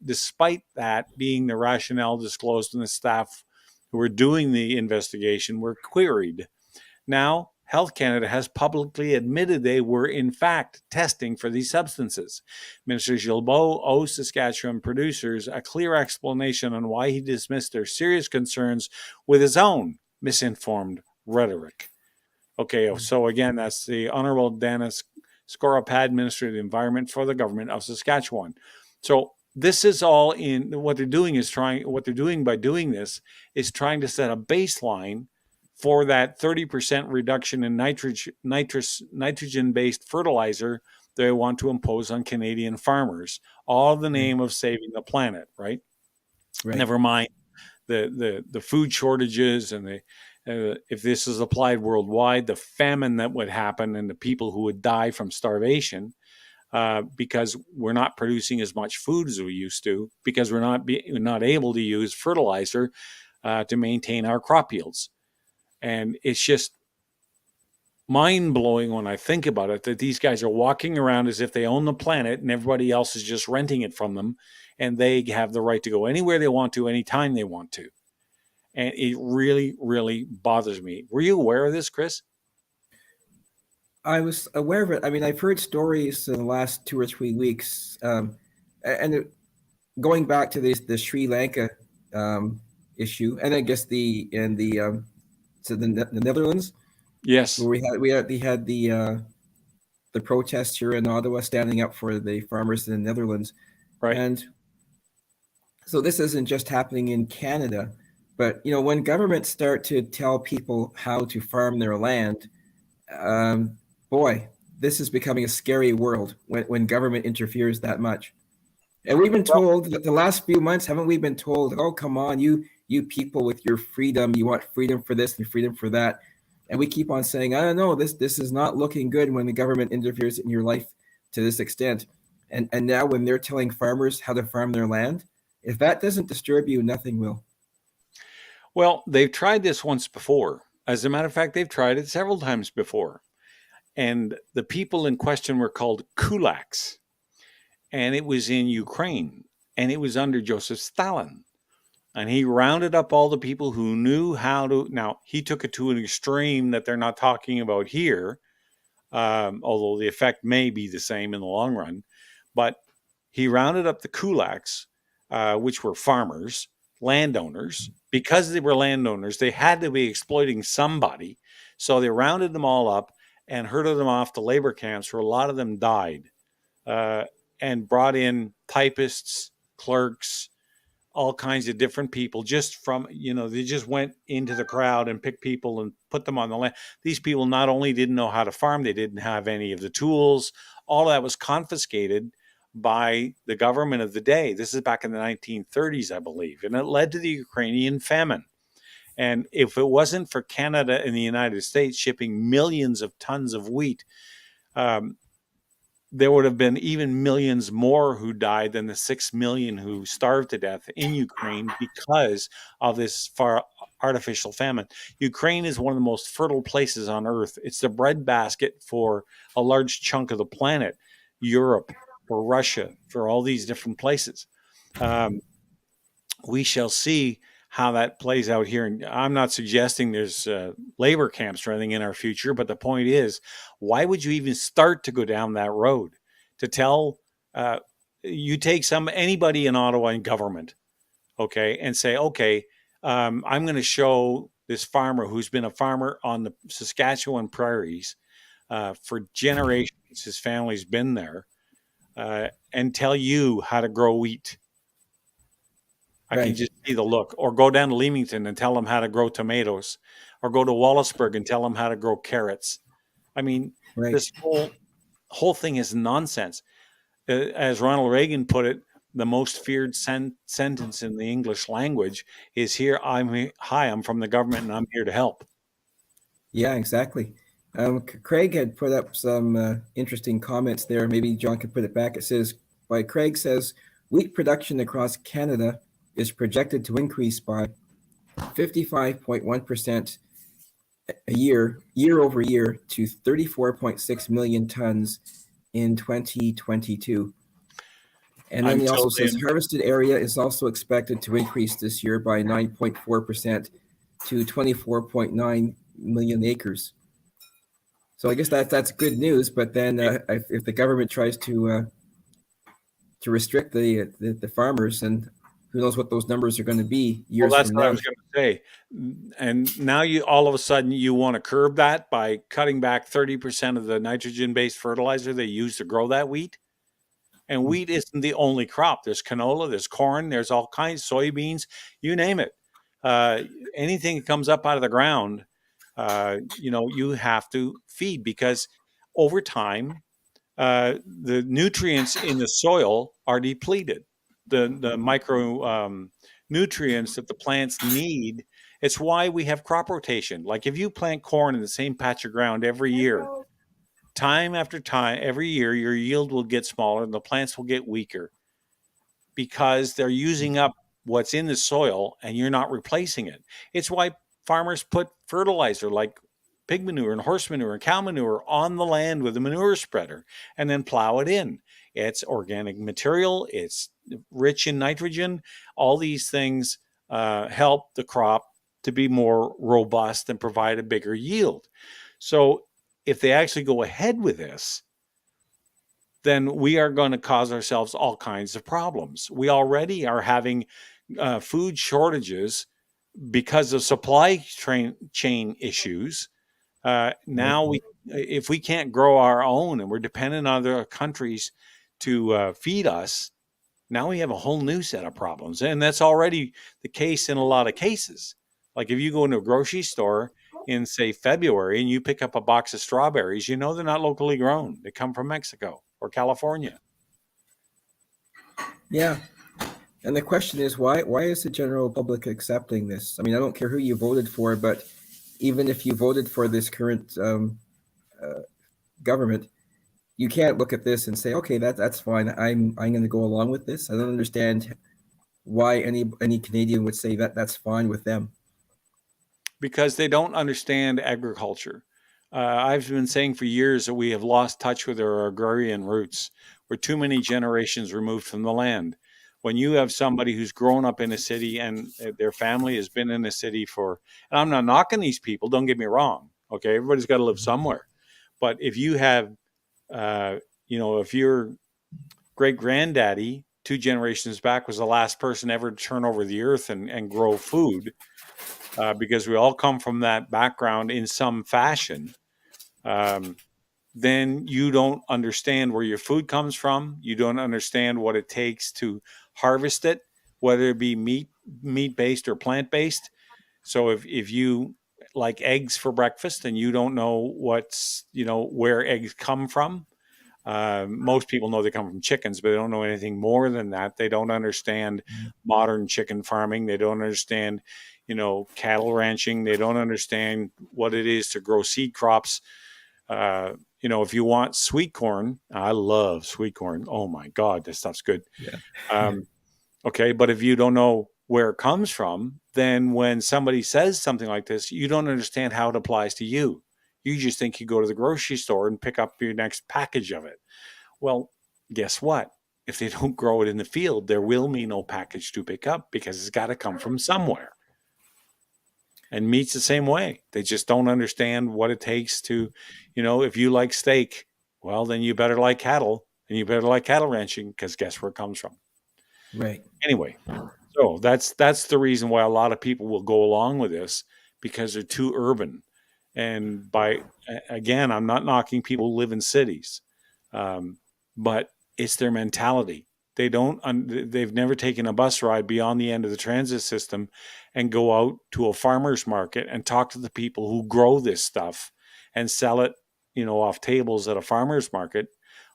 despite that being the rationale disclosed in the staff who were doing the investigation were queried. Now, Health Canada has publicly admitted they were, in fact, testing for these substances. Minister Guilbeault owes Saskatchewan producers a clear explanation on why he dismissed their serious concerns with his own misinformed rhetoric. Okay, so again, that's the Honorable Dennis Scorapad, Minister of the Environment for the Government of Saskatchewan. So this is all in what they're doing by doing this is trying to set a baseline for that 30% reduction in nitrogen-based fertilizer they want to impose on Canadian farmers, all in the name of saving the planet, right? Never mind the food shortages and if this is applied worldwide, the famine that would happen and the people who would die from starvation because we're not producing as much food as we used to because we're not able to use fertilizer to maintain our crop yields. And it's just mind-blowing when I think about it that these guys are walking around as if they own the planet and everybody else is just renting it from them and they have the right to go anywhere they want to, anytime they want to. And it really, really bothers me. Were you aware of this, Chris? I was aware of it. I mean, I've heard stories in the last 2 or 3 weeks. Going back to the Sri Lanka issue, and I guess the Netherlands. Yes. Where we had the protests here in Ottawa standing up for the farmers in the Netherlands. Right. And so this isn't just happening in Canada, but when governments start to tell people how to farm their land, boy, this is becoming a scary world when government interferes that much. And we've been told that the last few months, haven't we been told, oh, come on, you people with your freedom, you want freedom for this and freedom for that. And we keep on saying, I don't know, this is not looking good when the government interferes in your life to this extent. And now when they're telling farmers how to farm their land, if that doesn't disturb you, nothing will. Well, they've tried this once before. As a matter of fact, they've tried it several times before. And the people in question were called kulaks. And it was in Ukraine. And it was under Joseph Stalin. And he rounded up all the people who knew how to. Now, he took it to an extreme that they're not talking about here, although the effect may be the same in the long run. But he rounded up the kulaks, which were farmers, landowners. Because they were landowners, they had to be exploiting somebody. So they rounded them all up and herded them off to labor camps where a lot of them died, and brought in typists, clerks, all kinds of different people just from, they just went into the crowd and picked people and put them on the land. These people not only didn't know how to farm, they didn't have any of the tools. All of that was confiscated by the government of the day. This is back in the 1930s, I believe, and it led to the Ukrainian famine. And if it wasn't for Canada and the United States shipping millions of tons of wheat, there would have been even millions more who died than the 6 million who starved to death in Ukraine because of this artificial famine. Ukraine is one of the most fertile places on earth. It's the breadbasket for a large chunk of the planet, Europe, for Russia, for all these different places. We shall see how that plays out here. And I'm not suggesting there's labor camps or anything in our future, but the point is, why would you even start to go down that road to tell, you take anybody in Ottawa in government, okay, and say, okay, I'm going to show this farmer who's been a farmer on the Saskatchewan prairies for generations, his family's been there, and tell you how to grow wheat. I can just see the look. Or go down to Leamington and tell them how to grow tomatoes. Or go to Wallaceburg and tell them how to grow carrots. I mean, this whole thing is nonsense. As Ronald Reagan put it, the most feared sentence in the English language is here, I'm from the government and I'm here to help. Yeah, exactly. Craig had put up some interesting comments there. Maybe John could put it back. It says, Craig says, wheat production across Canada is projected to increase by 55.1% year over year, to 34.6 million tons in 2022. And then he Until also says then, harvested area is also expected to increase this year by 9.4% to 24.9 million acres. So I guess that's good news. But then if the government tries to restrict the farmers, and who knows what those numbers are going to be years well, that's from what I now. was going to say. And now you all of a sudden you want to curb that by cutting back 30% of the nitrogen-based fertilizer they use to grow that wheat. And wheat isn't the only crop. There's canola, there's corn, there's all kinds, soybeans, you name it. Anything that comes up out of the ground, you have to feed, because over time, the nutrients in the soil are depleted. The micro nutrients that the plants need. It's why we have crop rotation. Like if you plant corn in the same patch of ground every year, time after time, every year, your yield will get smaller and the plants will get weaker, because they're using up what's in the soil and you're not replacing it. It's why farmers put fertilizer like pig manure and horse manure and cow manure on the land with a manure spreader and then plow it in. It's organic material. It's rich in nitrogen. All these things help the crop to be more robust and provide a bigger yield. So if they actually go ahead with this, then we are going to cause ourselves all kinds of problems. We already are having food shortages because of supply chain issues. Now, if we can't grow our own and we're dependent on other countries to feed us, now we have a whole new set of problems. And that's already the case in a lot of cases. Like if you go into a grocery store in, say, February and you pick up a box of strawberries, they're not locally grown. They come from Mexico or California. Yeah. And the question is, why is the general public accepting this? I mean, I don't care who you voted for, but even if you voted for this current government, you can't look at this and say, okay, that's fine. I'm going to go along with this. I don't understand why any Canadian would say that's fine with them. Because they don't understand agriculture. I've been saying for years that we have lost touch with our agrarian roots. We're too many generations removed from the land. When you have somebody who's grown up in a city and their family has been in a city and I'm not knocking these people, don't get me wrong. Okay. Everybody's got to live somewhere. But if you have, if your great granddaddy 2 generations back was the last person ever to turn over the earth and grow food, because we all come from that background in some fashion, then you don't understand where your food comes from. You don't understand what it takes to harvest it, whether it be meat-based or plant-based. So if you like eggs for breakfast and you don't know where eggs come from, most people know they come from chickens, but they don't know anything more than that. They don't understand modern chicken farming. They don't understand cattle ranching. They don't understand what it is to grow seed crops. If you want sweet corn, I love sweet corn. Oh my God, this stuff's good. Yeah. Okay. But if you don't know where it comes from, then when somebody says something like this, you don't understand how it applies to you. You just think you go to the grocery store and pick up your next package of it. Well, guess what? If they don't grow it in the field, there will be no package to pick up, because it's got to come from somewhere. And meat's the same way. They just don't understand what it takes to, if you like steak, well, then you better like cattle, and you better like cattle ranching, because guess where it comes from. Right. Anyway, so that's the reason why a lot of people will go along with this, because they're too urban. And again, I'm not knocking people who live in cities, but it's their mentality. They've never taken a bus ride beyond the end of the transit system and go out to a farmer's market and talk to the people who grow this stuff and sell it, off tables at a farmer's market.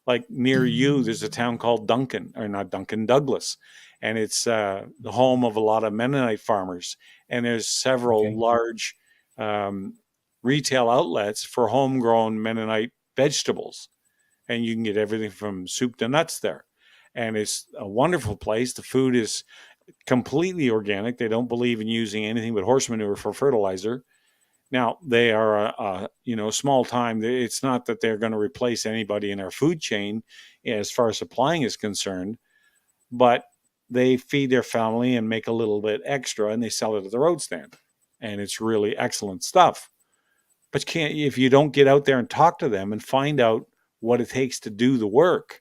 Like near you, there's a town called Douglas. And it's the home of a lot of Mennonite farmers. And there's several large retail outlets for homegrown Mennonite vegetables. And you can get everything from soup to nuts there. and it's a wonderful place. The food is completely organic. They don't believe in using anything but horse manure for fertilizer. Now they are small time. It's not that they're going to replace anybody in our food chain as far as supplying is concerned, but they feed their family and make a little bit extra, and they sell it at the road stand, and it's really excellent stuff. But if you don't get out there and talk to them and find out what it takes to do the work,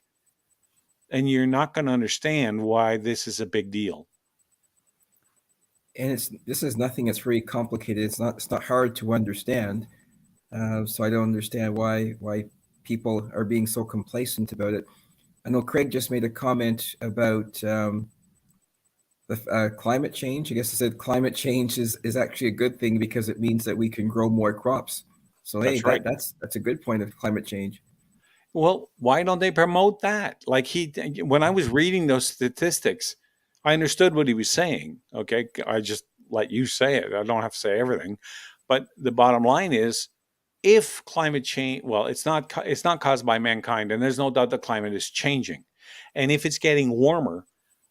and you're not going to understand why this is a big deal. And this is nothing that's very complicated. It's not hard to understand. So I don't understand why people are being so complacent about it. I know Craig just made a comment about the climate change. I guess I said climate change is actually a good thing because it means that we can grow more crops. So hey, That's right. that's a good point of climate change. Well, why don't they promote that? Like when I was reading those statistics, I understood what he was saying. Okay, I just let you say it. I don't have to say everything. But the bottom line is, if climate change, well, it's not caused by mankind, and there's no doubt the climate is changing. And if it's getting warmer,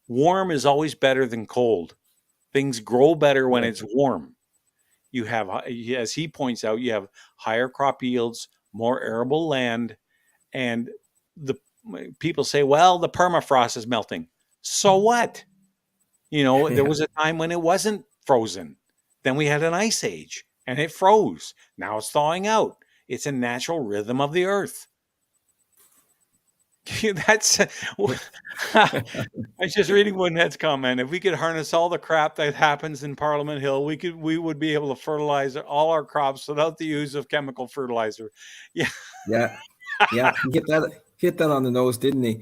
warm is always better than cold. Things grow better when it's warm. You have, as he points out, you have higher crop yields, more arable land, and the people say, well, the permafrost is melting. So what? There was a time when it wasn't frozen. Then we had an ice age and it froze. Now it's thawing out. It's a natural rhythm of the earth. That's I was just reading Woodhead's comment. If we could harness all the crap that happens in Parliament Hill, we would be able to fertilize all our crops without the use of chemical fertilizer. Yeah. Yeah. Hit that on the nose, didn't he?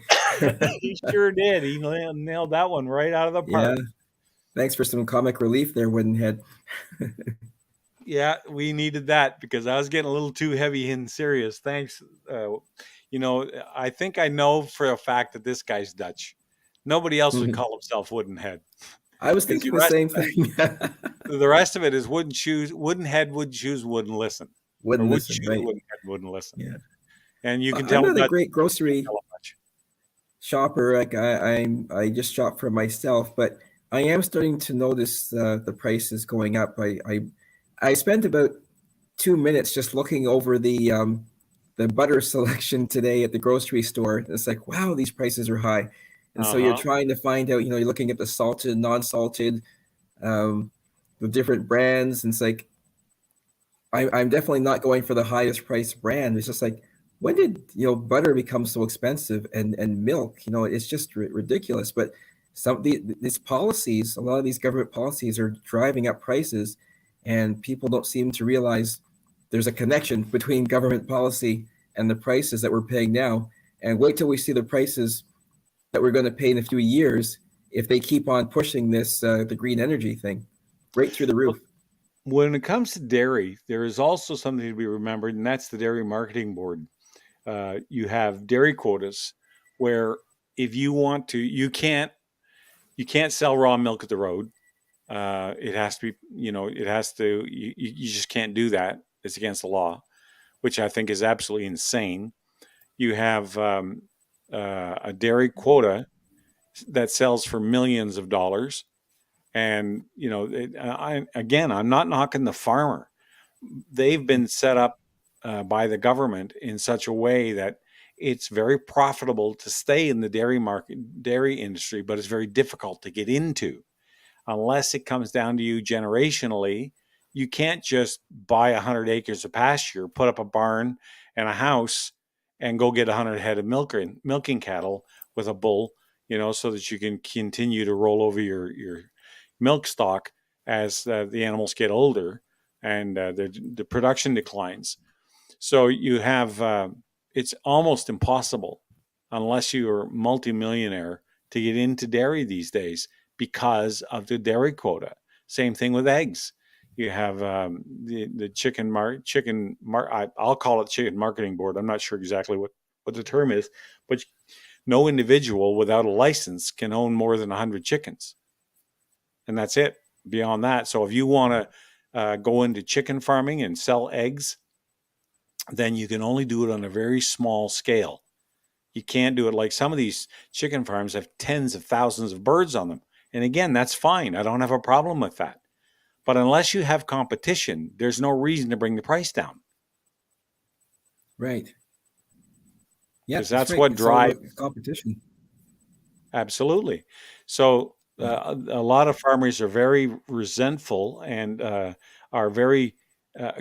He sure did. He nailed that one right out of the park. Yeah. Thanks for some comic relief there, Woodenhead. Yeah, we needed that because I was getting a little too heavy and serious. Thanks. I think I know for a fact that this guy's Dutch. Nobody else would call himself Woodenhead. I was thinking the same thing. The rest of it is wooden shoes. Woodenhead would choose wouldn't listen. Wouldn't listen, right? Woodenhead wouldn't listen. Yeah. And you can tell I'm not a great grocery shopper. Like I just shop for myself, but I am starting to notice the prices going up. I spent about 2 minutes just looking over the butter selection today at the grocery store. It's like, wow, these prices are high. And so you're trying to find out, you're looking at the salted, non-salted, the different brands. And it's like, I'm definitely not going for the highest price brand. It's just like, when did butter become so expensive and milk? It's just ridiculous. But some of these policies, a lot of these government policies are driving up prices, and people don't seem to realize there's a connection between government policy and the prices that we're paying now. And wait till we see the prices that we're going to pay in a few years if they keep on pushing this the green energy thing right through the roof. When it comes to dairy, there is also something to be remembered, and that's the Dairy Marketing Board. You have dairy quotas where if you want to, you can't sell raw milk at the road. It has to be, you just can't do that. It's against the law, which I think is absolutely insane. You have a dairy quota that sells for millions of dollars. And, I'm not knocking the farmer. They've been set up by the government in such a way that it's very profitable to stay in the dairy industry, but it's very difficult to get into unless it comes down to you generationally. You can't just buy 100 acres of pasture, put up a barn and a house, and go get 100 head of milking cattle with a bull, so that you can continue to roll over your milk stock as the animals get older and the production declines. So you have, it's almost impossible unless you're a multimillionaire to get into dairy these days because of the dairy quota. Same thing with eggs. You have the I'll call it chicken marketing board. I'm not sure exactly what the term is, but no individual without a license can own more than 100 chickens. And that's it. Beyond that. So if you want to go into chicken farming and sell eggs, then you can only do it on a very small scale. You can't do it like some of these chicken farms have tens of thousands of birds on them. And again, that's fine. I don't have a problem with that. But unless you have competition, there's no reason to bring the price down. Right. Yeah, Because that's right. what It's all drives. about competition. Absolutely. So Yeah. a lot of farmers are very resentful and are very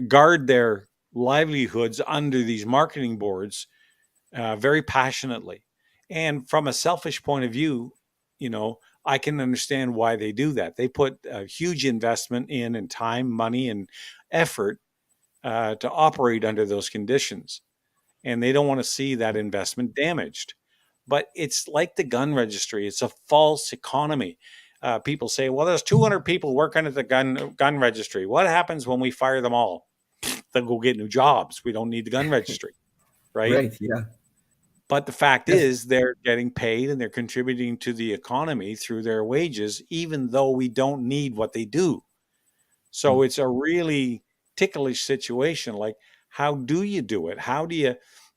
guard their livelihoods under these marketing boards very passionately. And from a selfish point of view, I can understand why they do that. They put a huge investment in time, money, and effort to operate under those conditions. And they don't want to see that investment damaged. But it's like the gun registry. It's a false economy. People say, well, there's 200 people working at the gun registry. What happens when we fire them all? They'll go get new jobs. We don't need the gun registry, right? Right. Yeah. But the fact Yes. is they're getting paid and they're contributing to the economy through their wages, even though we don't need what they do. So it's a really ticklish situation. Like, how do you do it?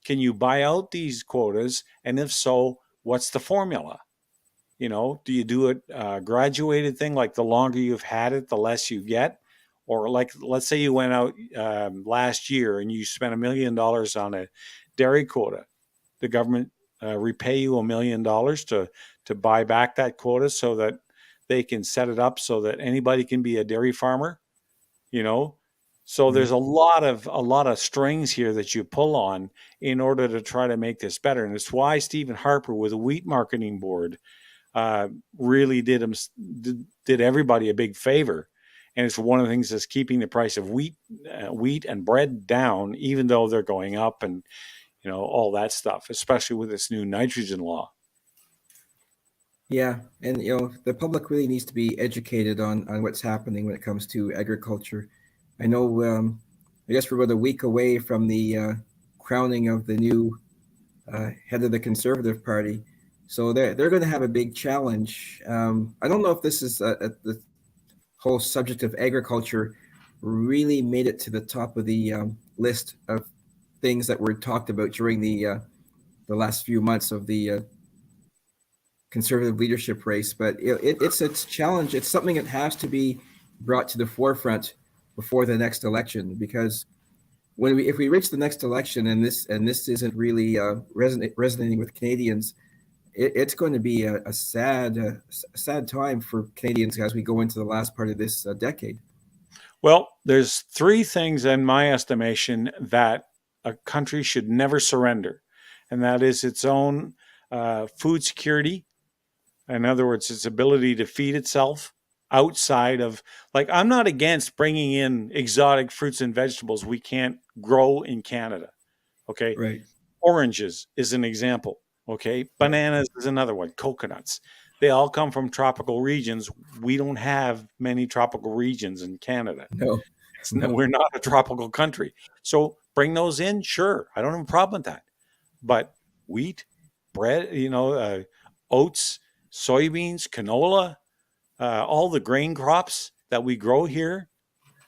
Can you buy out these quotas? And if so, what's the formula? Do you do it graduated thing, like the longer you've had it, the less you get? Or like, let's say you went out last year and you spent $1 million on a dairy quota. The government repay you $1 million to buy back that quota so that they can set it up so that anybody can be a dairy farmer. So there's a lot of strings here that you pull on in order to try to make this better. And it's why Stephen Harper with the Wheat Marketing Board really did everybody a big favor. And it's one of the things that's keeping the price of wheat and bread down, even though they're going up and all that stuff, especially with this new nitrogen law. Yeah, and the public really needs to be educated on what's happening when it comes to agriculture. I know, I guess we're about a week away from the crowning of the new head of the Conservative Party, so they're going to have a big challenge. I don't know if this is the whole subject of agriculture really made it to the top of the list of things that were talked about during the last few months of the Conservative leadership race, but it's a challenge. It's something that has to be brought to the forefront before the next election, because if we reach the next election and this isn't really resonating with Canadians, it's going to be a sad time for Canadians as we go into the last part of this decade. Well, there's three things in my estimation that a country should never surrender, and that is its own food security. In other words, its ability to feed itself outside of, like, I'm not against bringing in exotic fruits and vegetables we can't grow in Canada. Okay. Right. Oranges is an example. Okay. Bananas is another one. Coconuts. They all come from tropical regions. We don't have many tropical regions in Canada. No. We're not a tropical country. So bring those in. Sure. I don't have a problem with that. But wheat, bread, oats, soybeans, canola, all the grain crops that we grow here.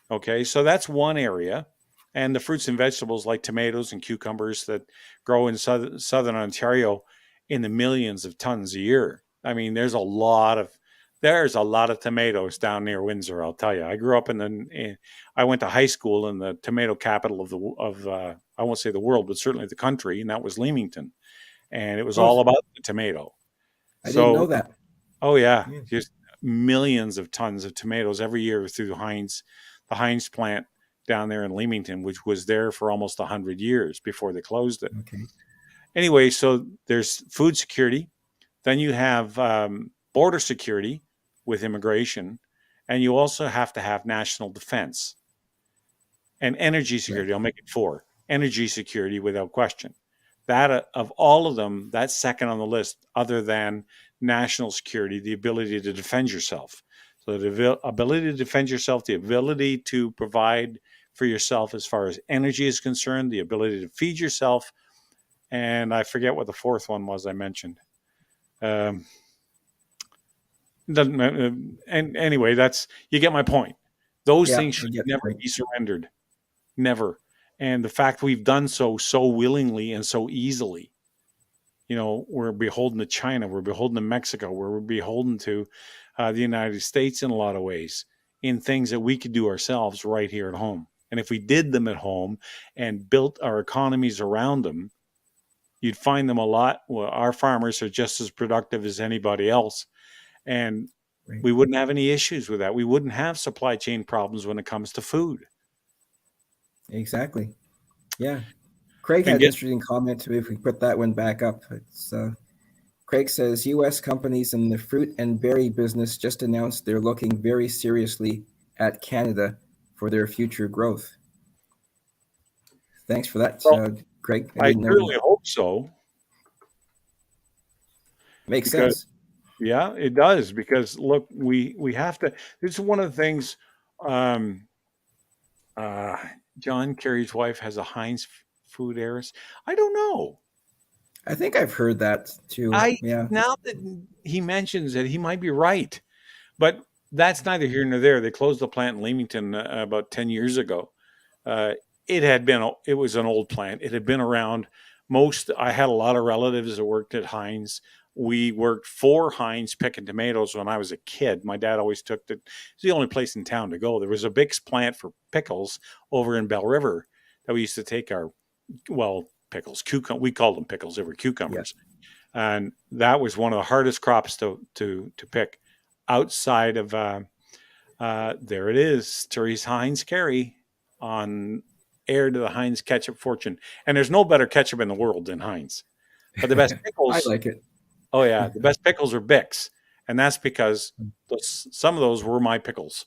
Okay, so that's one area. And the fruits and vegetables like tomatoes and cucumbers that grow in southern Ontario in the millions of tons a year. I mean, there's a lot of tomatoes down near Windsor, I'll tell you. I grew up I went to high school in the tomato capital of I won't say the world, but certainly the country, and that was Leamington. And it was all about the tomato. I didn't know that. Oh yeah, just millions of tons of tomatoes every year through the Heinz plant down there in Leamington, which was there for almost 100 years before they closed it. Okay. Anyway, so there's food security. Then you have border security with immigration, and you also have to have national defense and energy security. Right. I'll make it 4. Energy security without question. That of all of them, that's second on the list, other than national security, the ability to defend yourself. So the ability to defend yourself, the ability to provide for yourself as far as energy is concerned, the ability to feed yourself, and I forget what the fourth one was I mentioned. And anyway, you get my point. Those things should never be surrendered. Never. And the fact we've done so willingly and so easily, we're beholden to China, we're beholden to Mexico, we're beholden to the United States in a lot of ways, in things that we could do ourselves right here at home. And if we did them at home and built our economies around them, you'd find them our farmers are just as productive as anybody else. And we wouldn't have any issues with that. We wouldn't have supply chain problems when it comes to food. Exactly. Yeah. Craig had an interesting comment too, if we put that one back up. Craig says, U.S. companies in the fruit and berry business just announced they're looking very seriously at Canada for their future growth. Thanks for that, Craig. I really hope so. Makes sense. Yeah, it does. Because look, we have to. This is one of the things. John Kerry's wife has a Heinz food heiress. I don't know. I think I've heard that too. Now that he mentions it, he might be right, but that's neither here nor there. They closed the plant in Leamington about 10 years ago. It was an old plant. It had been around. I had a lot of relatives that worked at Heinz. We worked for Heinz picking tomatoes when I was a kid. My dad always took it's the only place in town to go. There was a big plant for pickles over in Bell River that we used to take pickles, we called them pickles. They were cucumbers. Yeah. And that was one of the hardest crops to pick outside of, there it is, Therese Heinz Kerry on heir to the Heinz ketchup fortune. And there's no better ketchup in the world than Heinz. But the best pickles. I like it. Oh, yeah. The best pickles are Bics. And that's because some of those were my pickles.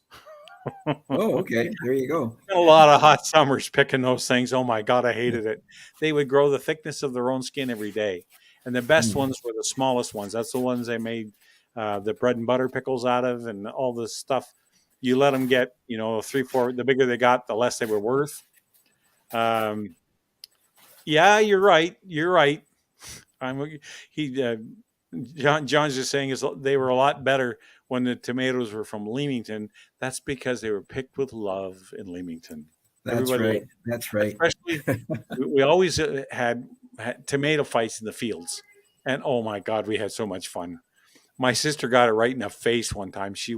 Oh, okay. There you go. A lot of hot summers picking those things. Oh, my God, I hated it. They would grow the thickness of their own skin every day. And the best ones were the smallest ones. That's the ones they made the bread and butter pickles out of and all this stuff. You let them get, 3, 4. The bigger they got, the less they were worth. Yeah, you're right. You're right. John's just saying they were a lot better when the tomatoes were from Leamington. That's because they were picked with love in Leamington. That's right. That's right. Especially, we always had tomato fights in the fields, and oh my God, we had so much fun. My sister got it right in the face one time. She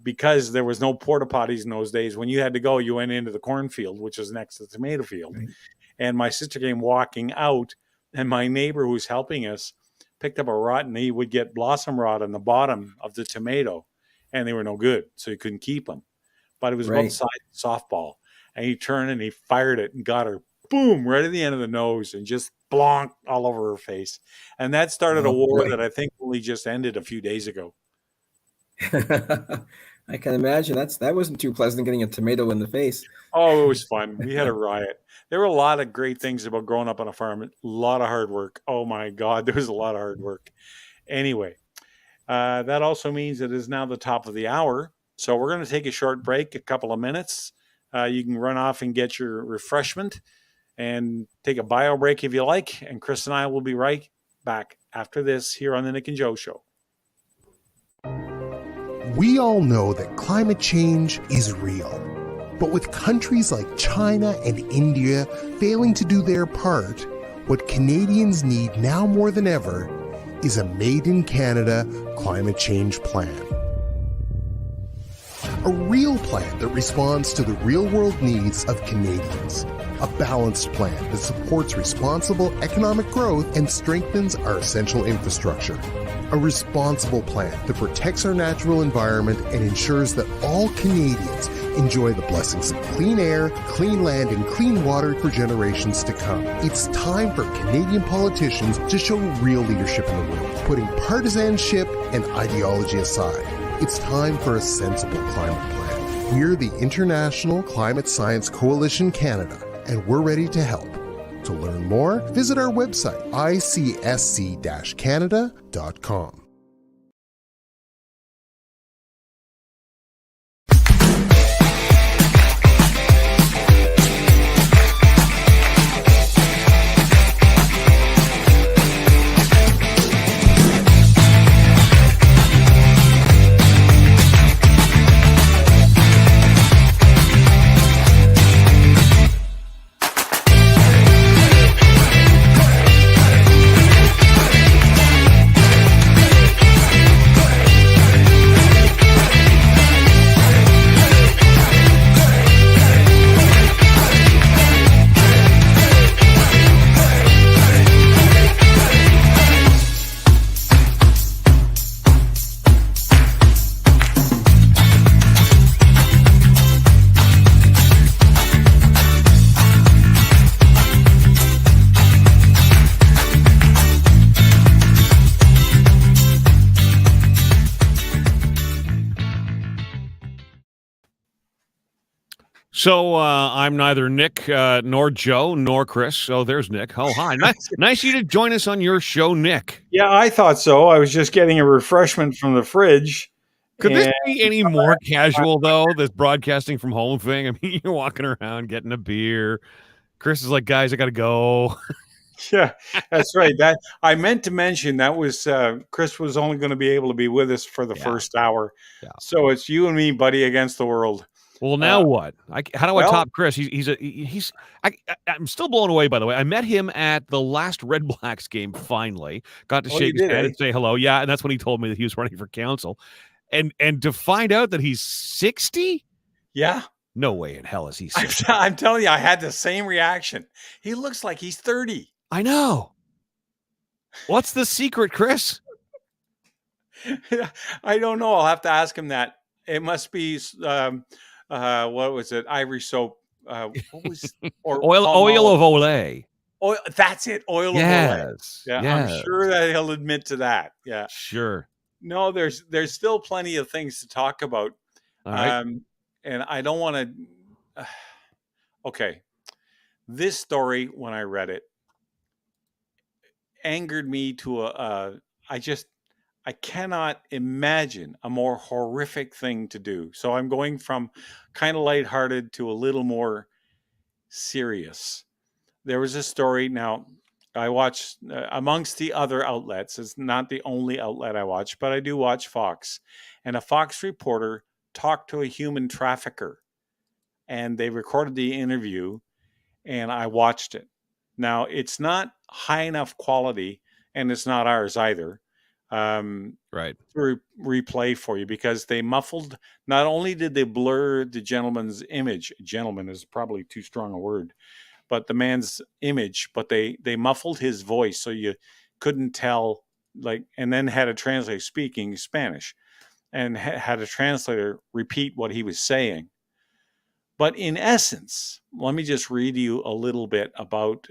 because there was no porta potties in those days. When you had to go, you went into the cornfield, which was next to the tomato field. Right. And my sister came walking out, and my neighbor who was helping us picked up a rot, and he would get blossom rot on the bottom of the tomato, and they were no good, so he couldn't keep them. But it was about the size of softball, and he turned and he fired it and got her, boom, right at the end of the nose, and just blonk all over her face. And that started a war that I think only just ended a few days ago. I can imagine that wasn't too pleasant, getting a tomato in the face. Oh, it was fun. We had a riot. There were a lot of great things about growing up on a farm. A lot of hard work. Oh my God, there was a lot of hard work. Anyway, that also means it is now the top of the hour. So we're going to take a short break, a couple of minutes. You can run off and get your refreshment and take a bio break if you like. And Chris and I will be right back after this here on the Nick and Joe Show. We all know that climate change is real. But with countries like China and India failing to do their part, what Canadians need now more than ever is a Made in Canada climate change plan. A real plan that responds to the real-world needs of Canadians. A balanced plan that supports responsible economic growth and strengthens our essential infrastructure. A responsible plan that protects our natural environment and ensures that all Canadians enjoy the blessings of clean air, clean land, and clean water for generations to come. It's time for Canadian politicians to show real leadership in the world, putting partisanship and ideology aside. It's time for a sensible climate plan. We're the International Climate Science Coalition Canada, and we're ready to help. To learn more, visit our website, icsc-canada.com. So I'm neither Nick nor Joe nor Chris. So there's Nick. Oh, hi. Nice you to join us on your show, Nick. Yeah, I thought so. I was just getting a refreshment from the fridge. Could this and be any more casual, though, this broadcasting from home thing? I mean, you're walking around getting a beer. Chris is like, guys, I got to go. Yeah, that's right. That I meant to mention that was Chris was only going to be able to be with us for the Yeah. first hour. Yeah. So it's you and me, buddy, against the world. Well, now what? How do I well- top Chris? I'm still blown away, by the way. I met him at the last Red Blacks game, finally. Got to Oh, shake you his did, hand eh? and say hello. Yeah, and that's when he told me that he was running for council. And to find out that he's 60? Yeah. No way in hell is he 60. I'm telling you, I had the same reaction. He looks like he's 30. I know. What's the secret, Chris? I don't know. I'll have to ask him that. It must be what was it? Ivory soap. What was or Oil Palmolive. of Olay. Oil? That's it. Oil of Olay. Yes. Yeah, yes. I'm sure that he'll admit to that. Yeah. Sure. No, there's still plenty of things to talk about. All right. And I don't want to. Okay, this story when I read it angered me to I cannot imagine a more horrific thing to do. So I'm going from kind of lighthearted to a little more serious. There was a story. Now, I watch amongst the other outlets. It's not the only outlet I watch, but I do watch Fox. And a Fox reporter talked to a human trafficker, and they recorded the interview, and I watched it. Now, it's not high enough quality, and it's not ours either. Right. To replay for you because they muffled. Not only did they blur the gentleman's image, gentleman is probably too strong a word, but the man's image, but they muffled his voice so you couldn't tell. Like, and then had a translator speaking Spanish, and had a translator repeat what he was saying. But in essence, let me just read you a little bit about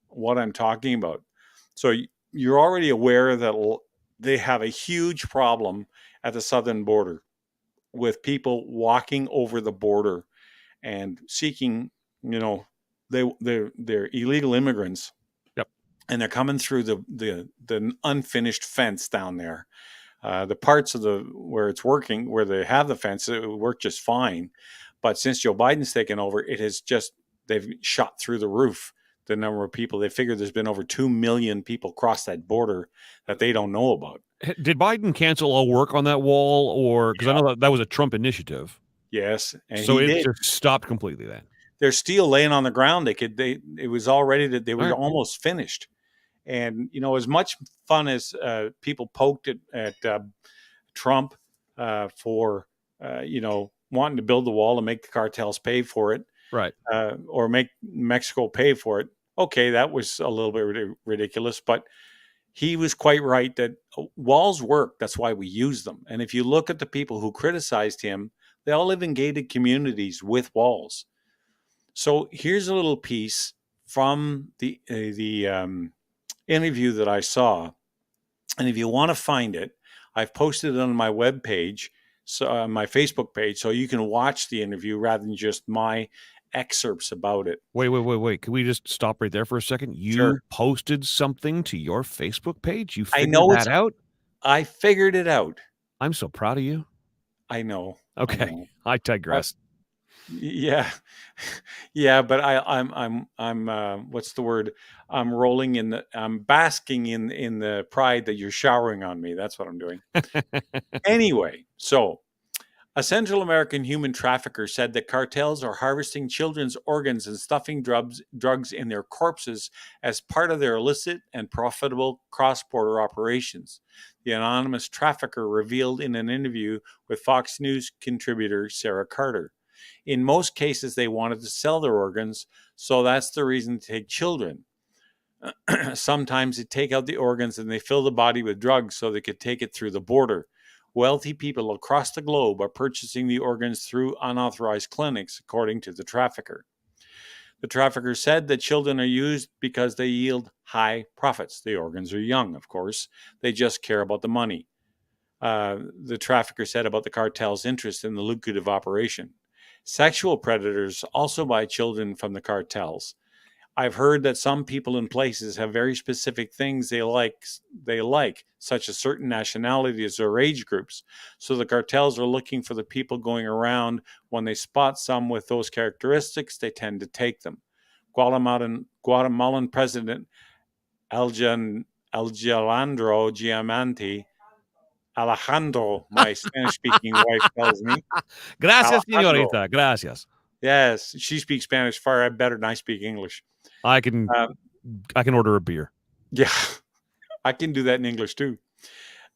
what I'm talking about. So you're already aware that they have a huge problem at the southern border with people walking over the border and seeking, they're illegal immigrants. Yep. And they're coming through the unfinished fence down there. The parts of where it's working, where they have the fence, it would work just fine. But since Joe Biden's taken over, they've shot through the roof the number of people. They figure there's been over 2 million people cross that border that they don't know about. Did Biden cancel all work on that wall, or because I know that was a Trump initiative? Yes, and So he it did. just stopped completely then. They're steel laying on the ground. It was already that they were Right. almost finished. And as much fun as people poked at Trump for wanting to build the wall and make the cartels pay for it, Right. or make Mexico pay for it. Okay, that was a little bit ridiculous, but he was quite right that walls work. That's why we use them. And if you look at the people who criticized him, they all live in gated communities with walls. So here's a little piece from the interview that I saw. And if you want to find it, I've posted it on my webpage, so my Facebook page, so you can watch the interview rather than just my excerpts about it. Wait. Can we just stop right there for a second? You Sure. posted something to your Facebook page? You I figured know that out? I figured it out. I'm so proud of you. I know. Okay. know. I digress. Yeah, yeah, but I'm what's the word? I'm basking in the pride that you're showering on me. That's what I'm doing. Anyway, so a Central American human trafficker said that cartels are harvesting children's organs and stuffing drugs in their corpses as part of their illicit and profitable cross-border operations. The anonymous trafficker revealed in an interview with Fox News contributor Sarah Carter. In most cases, they wanted to sell their organs, so that's the reason to take children. Sometimes they take out the organs and they fill the body with drugs so they could take it through the border. Wealthy people across the globe are purchasing the organs through unauthorized clinics, according to the trafficker. The trafficker said that children are used because they yield high profits. The organs are young, of course. They just care about the money. The trafficker said about the cartel's interest in the lucrative operation. Sexual predators also buy children from the cartels. I've heard that some people in places have very specific things they like, such as certain nationalities or age groups. So the cartels are looking for the people going around. When they spot some with those characteristics, they tend to take them. Guatemalan President Alejandro Alejandro, my Spanish-speaking wife tells me. Gracias, Alejandro. señorita. Gracias. Yes, she speaks Spanish far better than I speak English. I can order a beer. Yeah, I can do that in English too.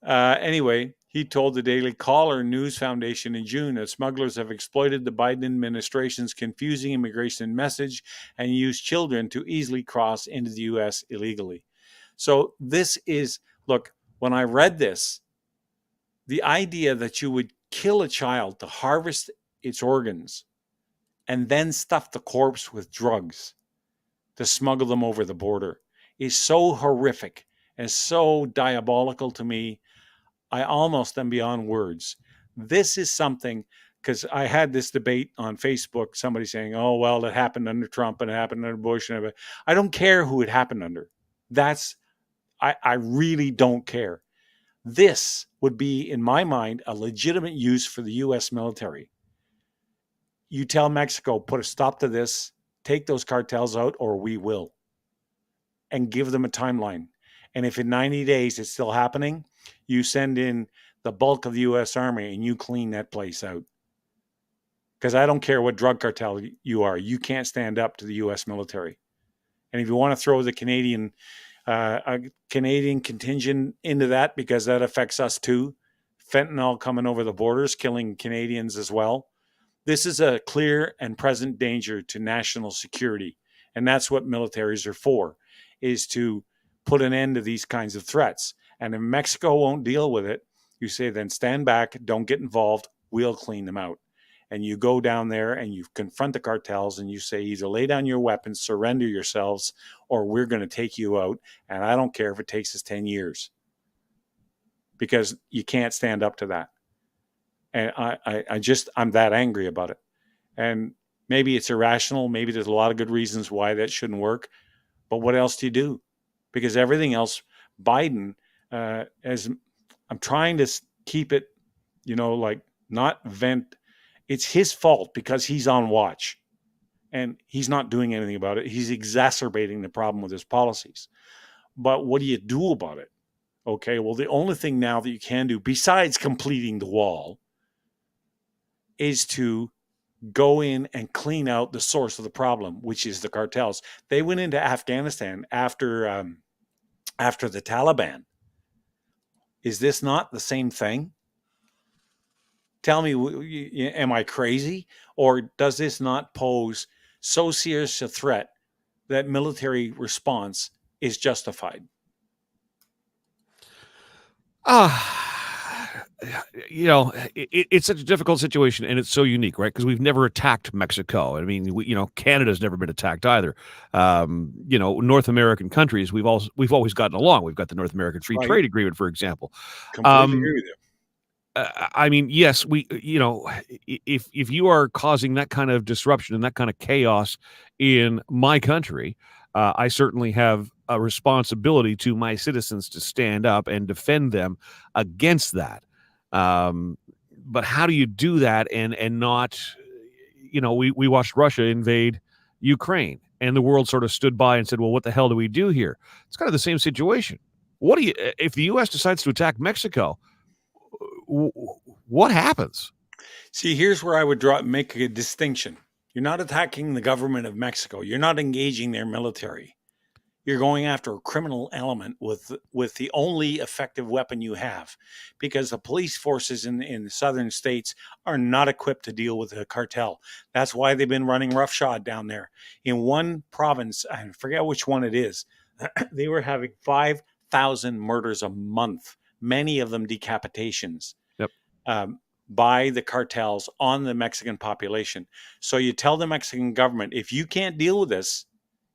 Anyway, he told the Daily Caller News Foundation in June that smugglers have exploited the Biden administration's confusing immigration message and used children to easily cross into the U.S. illegally. So this is, look, when I read this, the idea that you would kill a child to harvest its organs and then stuff the corpse with drugs to smuggle them over the border is so horrific and so diabolical to me. I almost am beyond words. This is something, because I had this debate on Facebook, somebody saying, oh, well, it happened under Trump and it happened under Bush. And I don't care who it happened under. I really don't care. This would be, in my mind, a legitimate use for the U.S. military. You tell Mexico, put a stop to this, take those cartels out, or we will. And give them a timeline. And if in 90 days it's still happening, you send in the bulk of the U.S. Army and you clean that place out. Because I don't care what drug cartel you are. You can't stand up to the U.S. military. And if you want to throw the Canadian contingent into that, because that affects us too, fentanyl coming over the borders, killing Canadians as well. This is a clear and present danger to national security. And that's what militaries are for, is to put an end to these kinds of threats. And if Mexico won't deal with it, you say, then stand back, don't get involved, we'll clean them out. And you go down there and you confront the cartels and you say, either lay down your weapons, surrender yourselves, or we're going to take you out. And I don't care if it takes us 10 years. Because you can't stand up to that. And I'm that angry about it. And maybe it's irrational. Maybe there's a lot of good reasons why that shouldn't work. But what else do you do? Because everything else, Biden, as I'm trying to keep it, like not vent. It's his fault because he's on watch and he's not doing anything about it. He's exacerbating the problem with his policies. But what do you do about it? Okay, well, the only thing now that you can do besides completing the wall is to go in and clean out the source of the problem, which is the cartels. They went into Afghanistan after the Taliban. Is this not the same thing? Tell me, am I crazy? Or does this not pose so serious a threat that military response is justified? It's such a difficult situation, and it's so unique, right? Because we've never attacked Mexico. I mean, Canada's never been attacked either. North American countries, we've always gotten along. We've got the North American Free Trade Agreement, for example. Completely agree with you. I mean, yes, if you are causing that kind of disruption and that kind of chaos in my country, I certainly have a responsibility to my citizens to stand up and defend them against that. But how do you do that and not, we watched Russia invade Ukraine and the world sort of stood by and said, well, what the hell do we do here? It's kind of the same situation. If the U.S. decides to attack Mexico, what happens? See, here's where I would make a distinction. You're not attacking the government of Mexico. You're not engaging their military. You're going after a criminal element with the only effective weapon you have, because the police forces in the southern states are not equipped to deal with the cartel. That's why they've been running roughshod down there. In one province, I forget which one it is, they were having 5,000 murders a month, many of them decapitations. Yep. By the cartels on the Mexican population. So you tell the Mexican government, if you can't deal with this,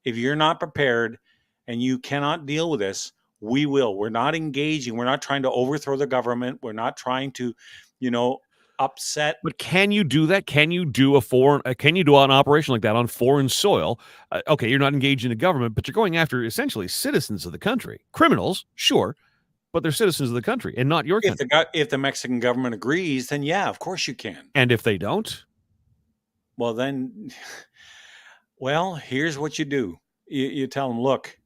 if you're not prepared and you cannot deal with this, we will. We're not engaging. We're not trying to overthrow the government. We're not trying to, upset. But can you do that? Can you do can you do an operation like that on foreign soil? Okay, you're not engaged in the government, but you're going after essentially citizens of the country. Criminals, sure, but they're citizens of the country and not your country. If the Mexican government agrees, then yeah, of course you can. And if they don't? Well, then, well, here's what you do. You tell them, look,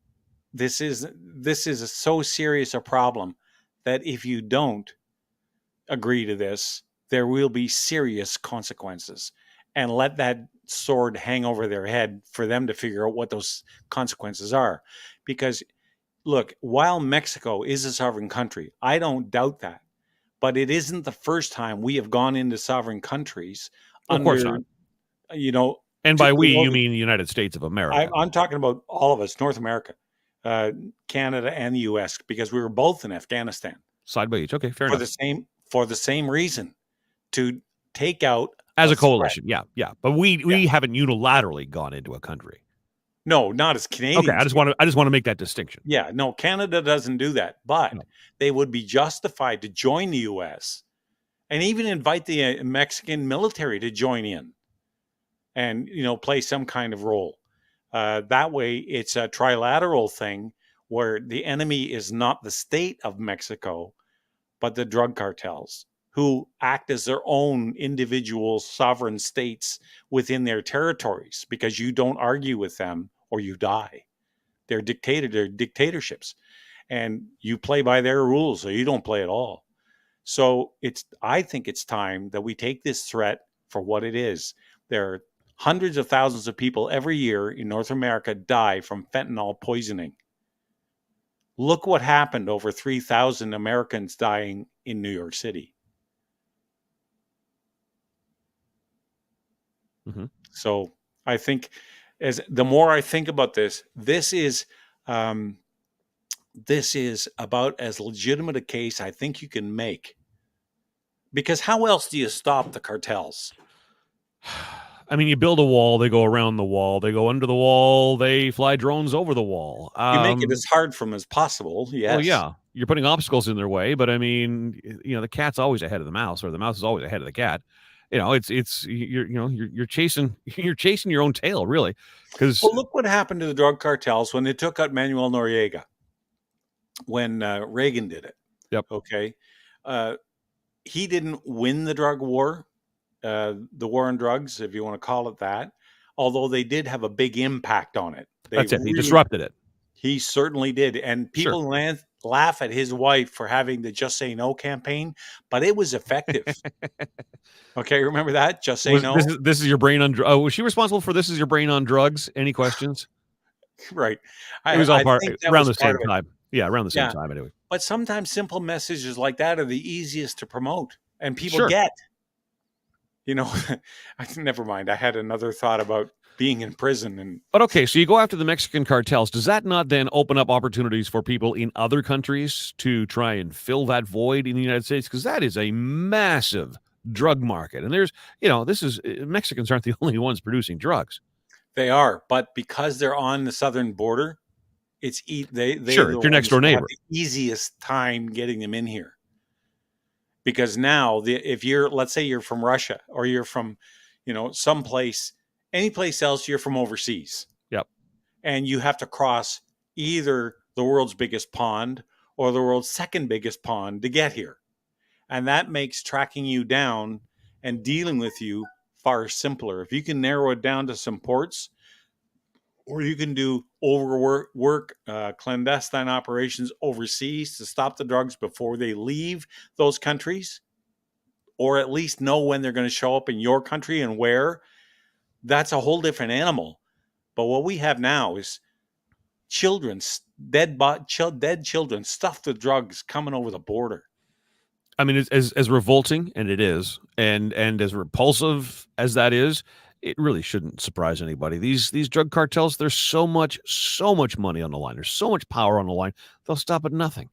this is so serious a problem that if you don't agree to this, there will be serious consequences, and let that sword hang over their head for them to figure out what those consequences are. Because look, while Mexico is a sovereign country, I don't doubt that, but it isn't the first time we have gone into sovereign countries. Of course not. You know, and by we, you mean the United States of America. I'm talking about all of us, North America, Canada, and the U.S., because we were both in Afghanistan. Side by each. Okay, fair enough. For the same reason, to take out as a coalition. Yeah. But we haven't unilaterally gone into a country. No, not as Canadians. Okay, I just want to make that distinction. Yeah, no, Canada doesn't do that, but they would be justified to join the U.S. and even invite the Mexican military to join in, and play some kind of role. That way, it's a trilateral thing where the enemy is not the state of Mexico, but the drug cartels, who act as their own individual sovereign states within their territories, because you don't argue with them or you die. They're dictatorships, and you play by their rules or you don't play at all. So I think it's time that we take this threat for what it is. There are hundreds of thousands of people every year in North America die from fentanyl poisoning. Look what happened, over 3,000 Americans dying in New York City. Mm-hmm. So I think the more I think about this is about as legitimate a case I think you can make. Because how else do you stop the cartels? I mean, you build a wall, they go around the wall, they go under the wall, they fly drones over the wall. You make it as hard for them as possible. Yes. Well, yeah, you're putting obstacles in their way, but I mean, the cat's always ahead of the mouse, or the mouse is always ahead of the cat. You're chasing your own tail, really. Because look what happened to the drug cartels when they took out Manuel Noriega, when Reagan did it. Yep. Okay. He didn't win the drug war. The war on drugs, if you want to call it that, although they did have a big impact on it. That's it. He disrupted it. He certainly did. And people laugh at his wife for having the Just Say No campaign, but it was effective. Okay, remember that? Just Say No? This is your brain on drugs. Oh, was she responsible for This Is Your Brain on Drugs? Any questions? Right. It was all around the same time. Yeah, around the same time anyway. But sometimes simple messages like that are the easiest to promote, and people get. Never mind. I had another thought about being in prison. But okay, so you go after the Mexican cartels. Does that not then open up opportunities for people in other countries to try and fill that void in the United States? Because that is a massive drug market. And there's, Mexicans aren't the only ones producing drugs. They are, but because they're on the southern border, it's it's your next door neighbor. The easiest time getting them in here. Because now, if let's say you're from Russia, or you're from, someplace, any place else, you're from overseas. Yep. And you have to cross either the world's biggest pond or the world's second biggest pond to get here. And that makes tracking you down and dealing with you far simpler. If you can narrow it down to some ports, or you can do clandestine operations overseas to stop the drugs before they leave those countries, or at least know when they're going to show up in your country and where, that's a whole different animal. But what we have now is dead children stuffed with drugs coming over the border. I mean, as revolting, and it is, and as repulsive as that is, it really shouldn't surprise anybody. These drug cartels, there's so much money on the line. There's so much power on the line. They'll stop at nothing.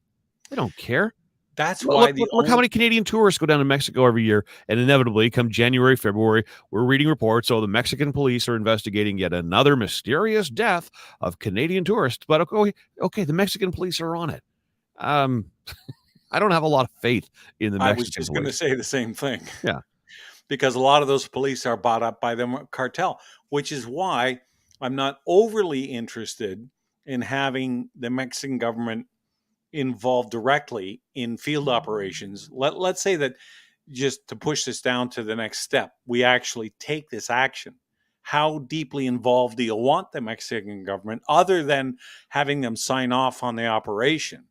They don't care. That's why look how many Canadian tourists go down to Mexico every year, and inevitably, come January, February, we're reading reports. The Mexican police are investigating yet another mysterious death of Canadian tourists. But okay, the Mexican police are on it. I don't have a lot of faith in the Mexican police. I was just going to say the same thing. Yeah. because a lot of those police are bought up by the cartel, which is why I'm not overly interested in having the Mexican government involved directly in field operations. Let's say that, just to push this down to the next step, we actually take this action. How deeply involved do you want the Mexican government other than having them sign off on the operation?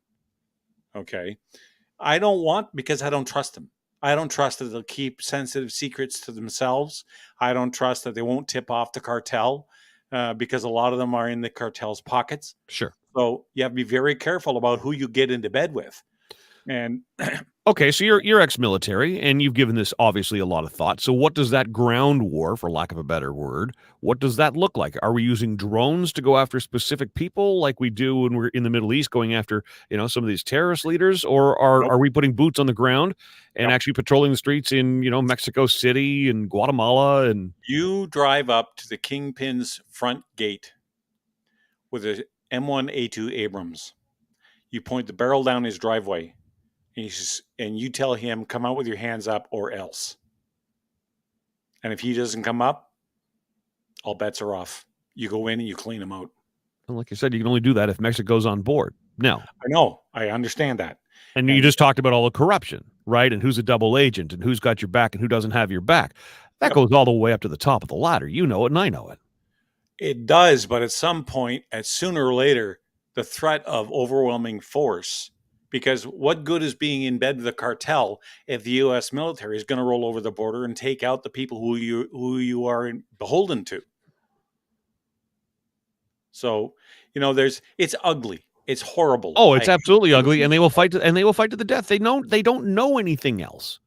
Okay. I don't want, because I don't trust them. I don't trust that they'll keep sensitive secrets to themselves. I don't trust that they won't tip off the cartel, because a lot of them are in the cartel's pockets. Sure. So you have to be very careful about who you get into bed with. And Okay, so you're ex-military, and you've given this obviously a lot of thought. So what does that ground war, for lack of a better word, what does that look like? Are we using drones to go after specific people like we do when we're in the Middle East going after, some of these terrorist leaders? Or Nope. are we putting boots on the ground and Yep. actually patrolling the streets in, Mexico City and Guatemala? And you drive up to the Kingpin's front gate with a M1A2 Abrams. You point the barrel down his driveway, and you tell him, come out with your hands up or else. And if he doesn't come up, all bets are off. You go in and you clean him out. like you said, you can only do that if Mexico's on board. Now, I know. I understand that. and you just talked about all the corruption, right? And who's a double agent and who's got your back and who doesn't have your back. That Yep. goes all the way up to the top of the ladder. You know it and I know it. It does, but at some point, sooner or later, the threat of overwhelming force, because what good is being in bed with the cartel if the U.S. military is going to roll over the border and take out the people who you are beholden to? So, it's ugly. It's horrible. Oh, it's I hate absolutely ugly, everything. and they will fight to the death. They don't know anything else.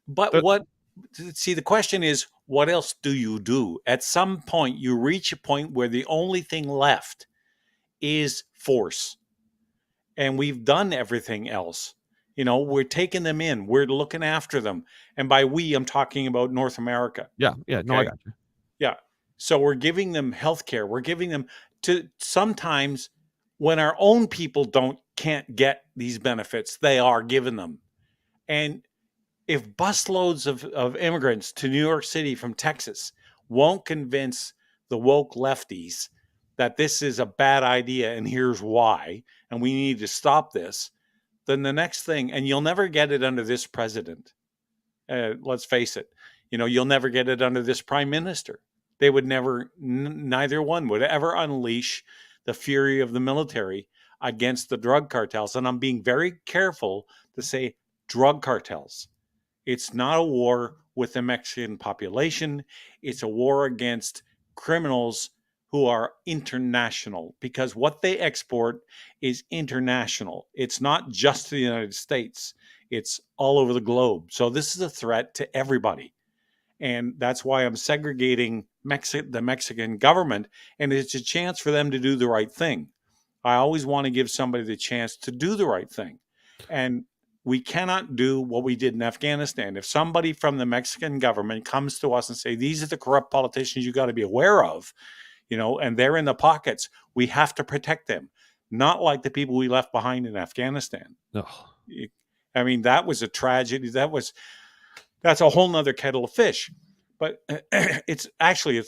But the question is, what else do you do? At some point, you reach a point where the only thing left is force. And we've done everything else. We're taking them in. We're looking after them. And by we, I'm talking about North America. Yeah, no, I Okay. got you. Yeah. So we're giving them health care. We're giving them to sometimes when our own people can't get these benefits, they are given them. And if busloads of immigrants to New York City from Texas won't convince the woke lefties that this is a bad idea and here's why, and we need to stop this, then the next thing, and you'll never get it under this president. Let's face it, you'll never get it under this prime minister. They would never, neither one would ever unleash the fury of the military against the drug cartels. And I'm being very careful to say drug cartels. It's not a war with the Mexican population. It's a war against criminals who are international, because what they export is international. It's not just to the United States. It's all over the globe. So this is a threat to everybody. And that's why I'm segregating the Mexican government, and it's a chance for them to do the right thing. I always want to give somebody the chance to do the right thing. And we cannot do what we did in Afghanistan. If somebody from the Mexican government comes to us and say, these are the corrupt politicians you got to be aware of, and they're in the pockets, we have to protect them. Not like the people we left behind in Afghanistan. Oh. I mean, that was a tragedy. That's a whole nother kettle of fish. But it's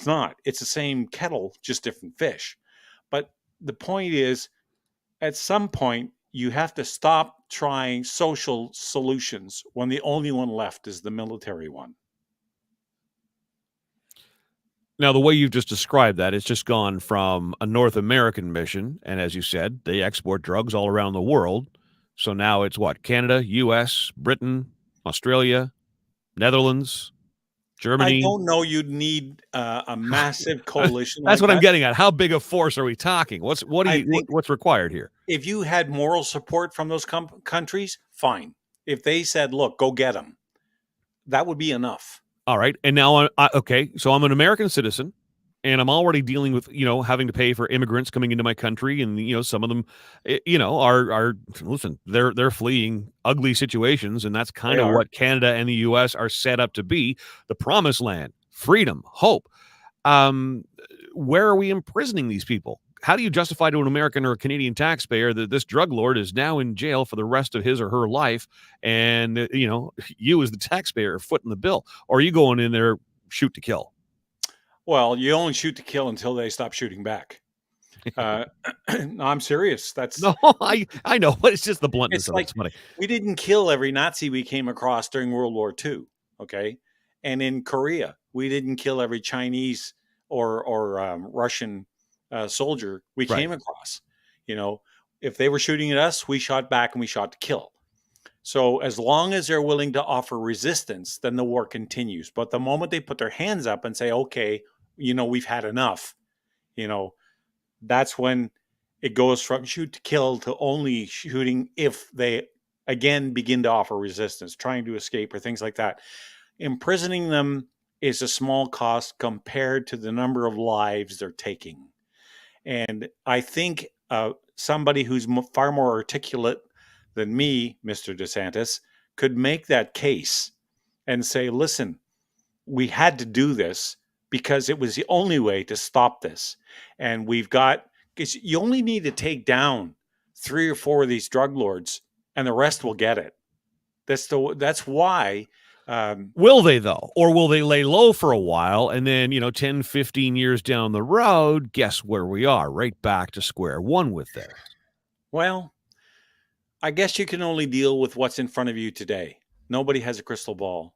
not. It's the same kettle, just different fish. But the point is, at some point, you have to stop trying social solutions when the only one left is the military one. Now, the way you've just described that, it's just gone from a North American mission, and as you said, they export drugs all around the world. So now it's what? Canada, U.S., Britain, Australia, Netherlands, Germany. I don't know you'd need a massive coalition. That's like what I'm that. getting at. How big a force are we talking? What's required here? If you had moral support from those countries, fine. If they said, look, go get them, that would be enough. All right. And now, okay, so I'm an American citizen, and I'm already dealing with, having to pay for immigrants coming into my country. And, some of them, are listen, they're fleeing ugly situations. And that's kind of what Canada and the U.S. are set up to be, the promised land, freedom, hope. Where are we imprisoning these people? how do you justify to an American or a Canadian taxpayer that this drug lord is now in jail for the rest of his or her life, and you as the taxpayer are footing the bill, or are you going in there shoot to kill? Well, you only shoot to kill until they stop shooting back. No, I'm serious. No, I know, but it's just the bluntness It's of it. like It's funny. we didn't kill every Nazi we came across during World War II. Okay, and in Korea, we didn't kill every Chinese or Russian soldier we Right. came across. If they were shooting at us, we shot back and we shot to kill. So as long as they're willing to offer resistance, then the war continues. But the moment they put their hands up and say, "Okay, we've had enough," that's when it goes from shoot to kill to only shooting if they again begin to offer resistance, trying to escape or things like that. Imprisoning them is a small cost compared to the number of lives they're taking. And I think somebody who's far more articulate than me, Mr. DeSantis, could make that case and say, listen, we had to do this because it was the only way to stop this. And because you only need to take down 3 or 4 of these drug lords and the rest will get it. That's why. Will they, though? Or will they lay low for a while and then, 10, 15 years down the road, guess where we are? Right back to square one with this. Well, I guess you can only deal with what's in front of you today. Nobody has a crystal ball.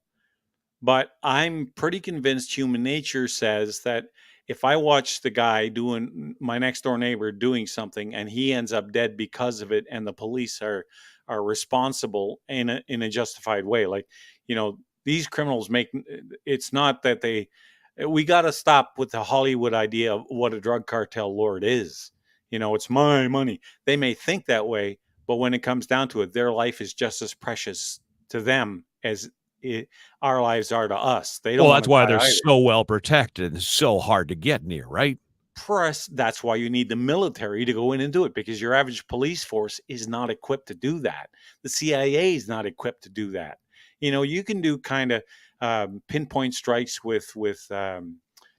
But I'm pretty convinced human nature says that if I watch the guy doing my next door neighbor doing something and he ends up dead because of it, and the police are responsible in a justified way, like, these criminals it's not that we got to stop with the Hollywood idea of what a drug cartel lord is. It's my money. They may think that way, but when it comes down to it, their life is just as precious to them as our lives are to us. They don't. Well, that's why they're either. so well protected and so hard to get near, right? That's why you need the military to go in and do it, because your average police force is not equipped to do that. The CIA is not equipped to do that. You can do kind of pinpoint strikes with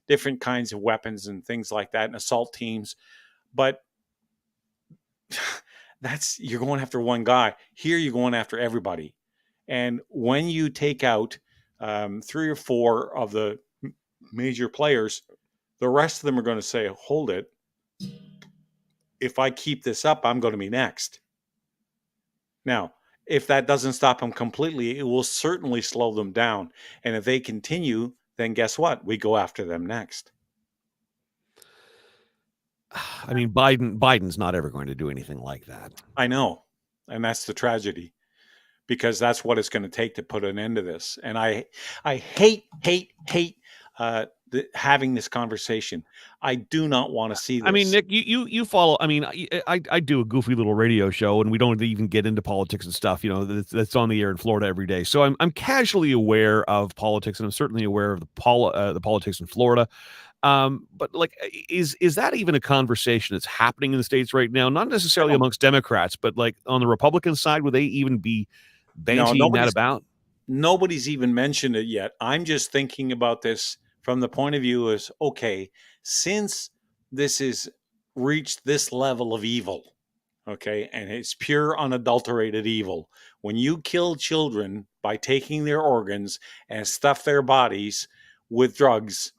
different kinds of weapons and things like that, and assault teams, but you're going after one guy. Here you're going after everybody. And when you take out 3 or 4 of the major players, the rest of them are going to say, hold it. If I keep this up, I'm going to be next. Now, if that doesn't stop them completely, it will certainly slow them down. And if they continue, then guess what? We go after them next. I mean, Biden's not ever going to do anything like that. I know. And that's the tragedy, because that's what it's going to take to put an end to this. And I hate having this conversation. I do not want to see this. I mean, Nick, you follow. I mean, I do a goofy little radio show, and we don't even get into politics and stuff. That's on the air in Florida every day. So I'm casually aware of politics, and I'm certainly aware of the politics in Florida. But like, is that even a conversation that's happening in the States right now? Not necessarily amongst Democrats, but like on the Republican side, would they even be bantying that about? Nobody's even mentioned it yet. I'm just thinking about this from the point of view is, okay, since this is reached this level of evil, okay, and it's pure unadulterated evil, when you kill children by taking their organs and stuff their bodies with drugs,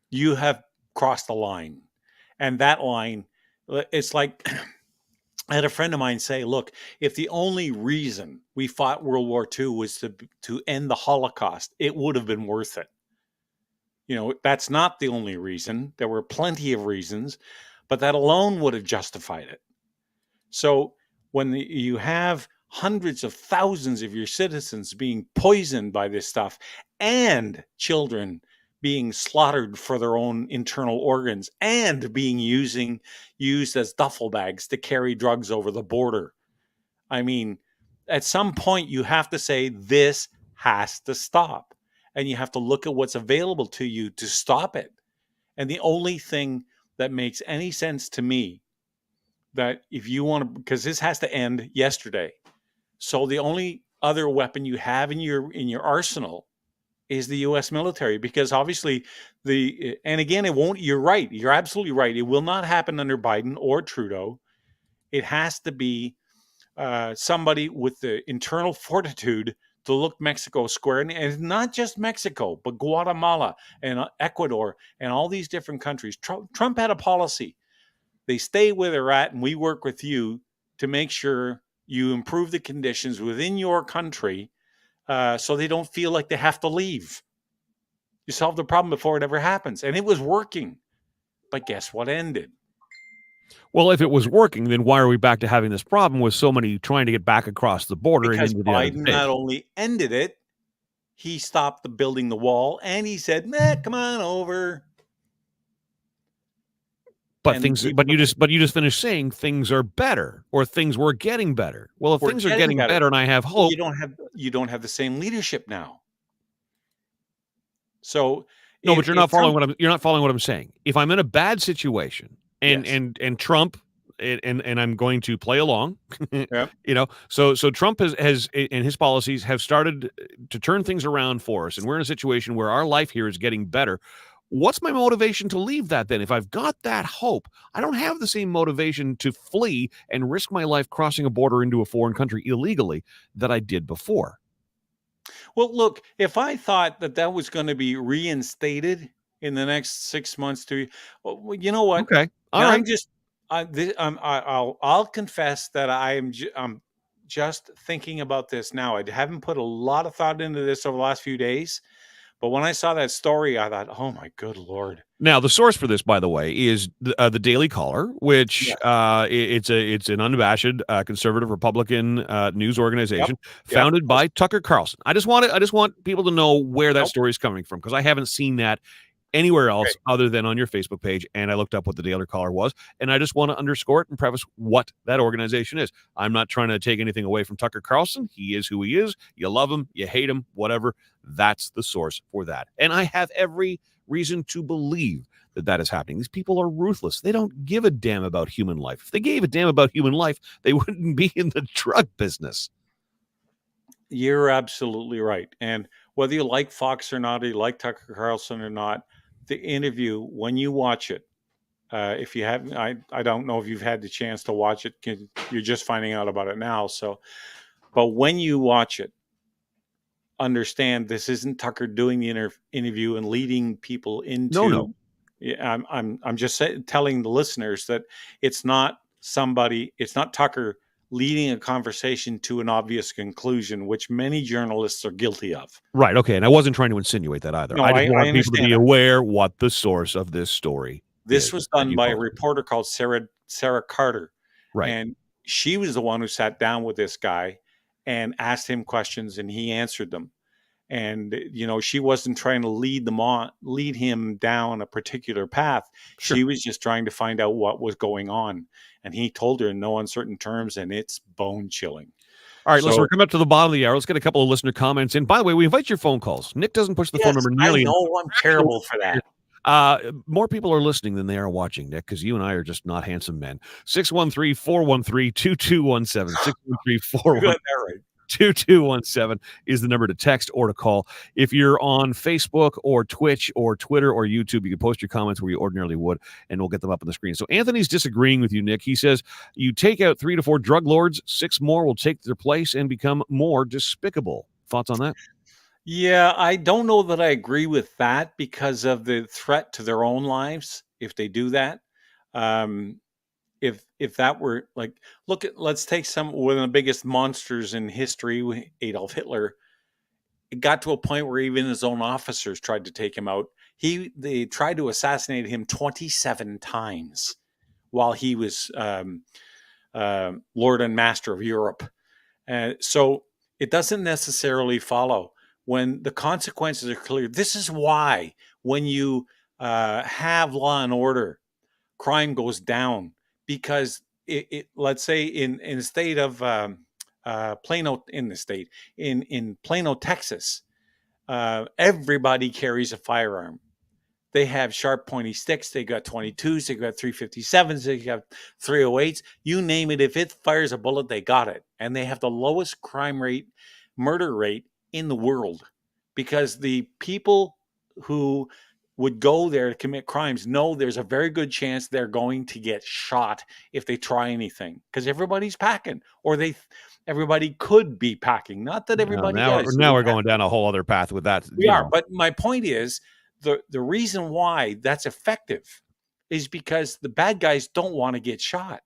you have crossed the line. And that line, it's like, I had a friend of mine say, look, if the only reason we fought World War II was to end the Holocaust, it would have been worth it. That's not the only reason. There were plenty of reasons, but that alone would have justified it. So when you have hundreds of thousands of your citizens being poisoned by this stuff, and children being slaughtered for their own internal organs, and being used as duffel bags to carry drugs over the border, I mean, at some point you have to say this has to stop. And you have to look at what's available to you to stop it. And the only thing that makes any sense to me, that if you want to, because this has to end yesterday. So the only other weapon you have in your arsenal is the U.S. military, because obviously and again, it won't. You're right. You're absolutely right. It will not happen under Biden or Trudeau. It has to be somebody with the internal fortitude to look Mexico square, and not just Mexico, but Guatemala and Ecuador and all these different countries. Trump had a policy. They stay where they're at, and we work with you to make sure you improve the conditions within your country, so they don't feel like they have to leave. You solve the problem before it ever happens. And it was working. But guess what ended? Well, if it was working, then why are we back to having this problem with so many trying to get back across the border? Because and into the United Biden States? not only ended it, he stopped the building the wall, and he said, come on over. But And things, people- but you just finished saying things are better, or things were getting better. Well, if We're things are getting getting better. better, and I have hope, you don't have the same leadership now. So no, but you're not following Trump, you're not following what I'm saying. If I'm in a bad situation, and Yes. and Trump, and I'm going to play along, Yep. so Trump has and his policies have started to turn things around for us, and we're in a situation where our life here is getting better. What's my motivation to leave that then? If I've got that hope, I don't have the same motivation to flee and risk my life crossing a border into a foreign country illegally that I did before. Well, look, if I thought that was going to be reinstated in the next 6 months well, you know what? Okay, all Now right. I'm just, I'll confess that I'm just thinking about this now. I haven't put a lot of thought into this over the last few days, but when I saw that story, I thought, oh my good Lord. Now, the source for this, by the way, is the Daily Caller, which Yeah. it's an unabashed conservative Republican news organization Yep. founded by Tucker Carlson. I just want people to know where that Nope. story is coming from, because I haven't seen that anywhere else Okay. other than on your Facebook page, and I looked up what the Daily Caller was, and I just want to underscore it and preface what that organization is. I'm not trying to take anything away from Tucker Carlson. He is who he is. You love him, you hate him, whatever. That's the source for that. And I have every reason to believe that is happening. These people are ruthless. They don't give a damn about human life. If they gave a damn about human life, they wouldn't be in the drug business. You're absolutely right. And whether you like Fox or not, or you like Tucker Carlson or not, the interview, when you watch it, if you haven't, I don't know if you've had the chance to watch it. You're just finding out about it now. So, but when you watch it, understand this isn't Tucker doing the interview and leading people into. No. Yeah, I'm just telling the listeners that it's not Tucker leading a conversation to an obvious conclusion, which many journalists are guilty of. Right. Okay. And I wasn't trying to insinuate that either. No, I just I want people to understand be that. aware what the source of this story This is was that done you by a posted. reporter called Sarah Carter. Right. And she was the one who sat down with this guy and asked him questions, and he answered them. And, she wasn't trying to lead him down a particular path. Sure. She was just trying to find out what was going on. And he told her in no uncertain terms, and it's bone chilling. All right, listen, So- we're coming up to the bottom of the hour. Let's get a couple of listener comments in. By the way, we invite your phone calls. Nick doesn't push the phone Yes, number nearly. I know I'm terrible for that. More people are listening than they are watching, Nick, because you and I are just not handsome men. 613-413-2217. 613-413. You got that right. 2217 is the number to text or to call. If you're on Facebook or Twitch or Twitter or YouTube, you can post your comments where you ordinarily would, and we'll get them up on the screen. So Anthony's disagreeing with you, Nick. He says you take out 3 to 4 drug lords, 6 more will take their place and become more despicable. Thoughts on that? Yeah, I don't know that I agree with that because of the threat to their own lives if they do that. If that were like, let's take one of the biggest monsters in history, Adolf Hitler. It got to a point where even his own officers tried to take him out. They tried to assassinate him 27 times while he was Lord and Master of Europe. So it doesn't necessarily follow when the consequences are clear. This is why when you have law and order, crime goes down. Because let's say in the state of Plano, in Plano, Texas, everybody carries a firearm. They have sharp, pointy sticks. They got 22s. They got 357s. They got 308s. You name it. If it fires a bullet, they got it. And they have the lowest crime rate, murder rate in the world because the people who would go there to commit crimes know there's a very good chance they're going to get shot if they try anything, because everybody's packing, or everybody could be packing. Not that everybody is. Now we're going down a whole other path with that. We are, but my point is the reason why that's effective is because the bad guys don't want to get shot.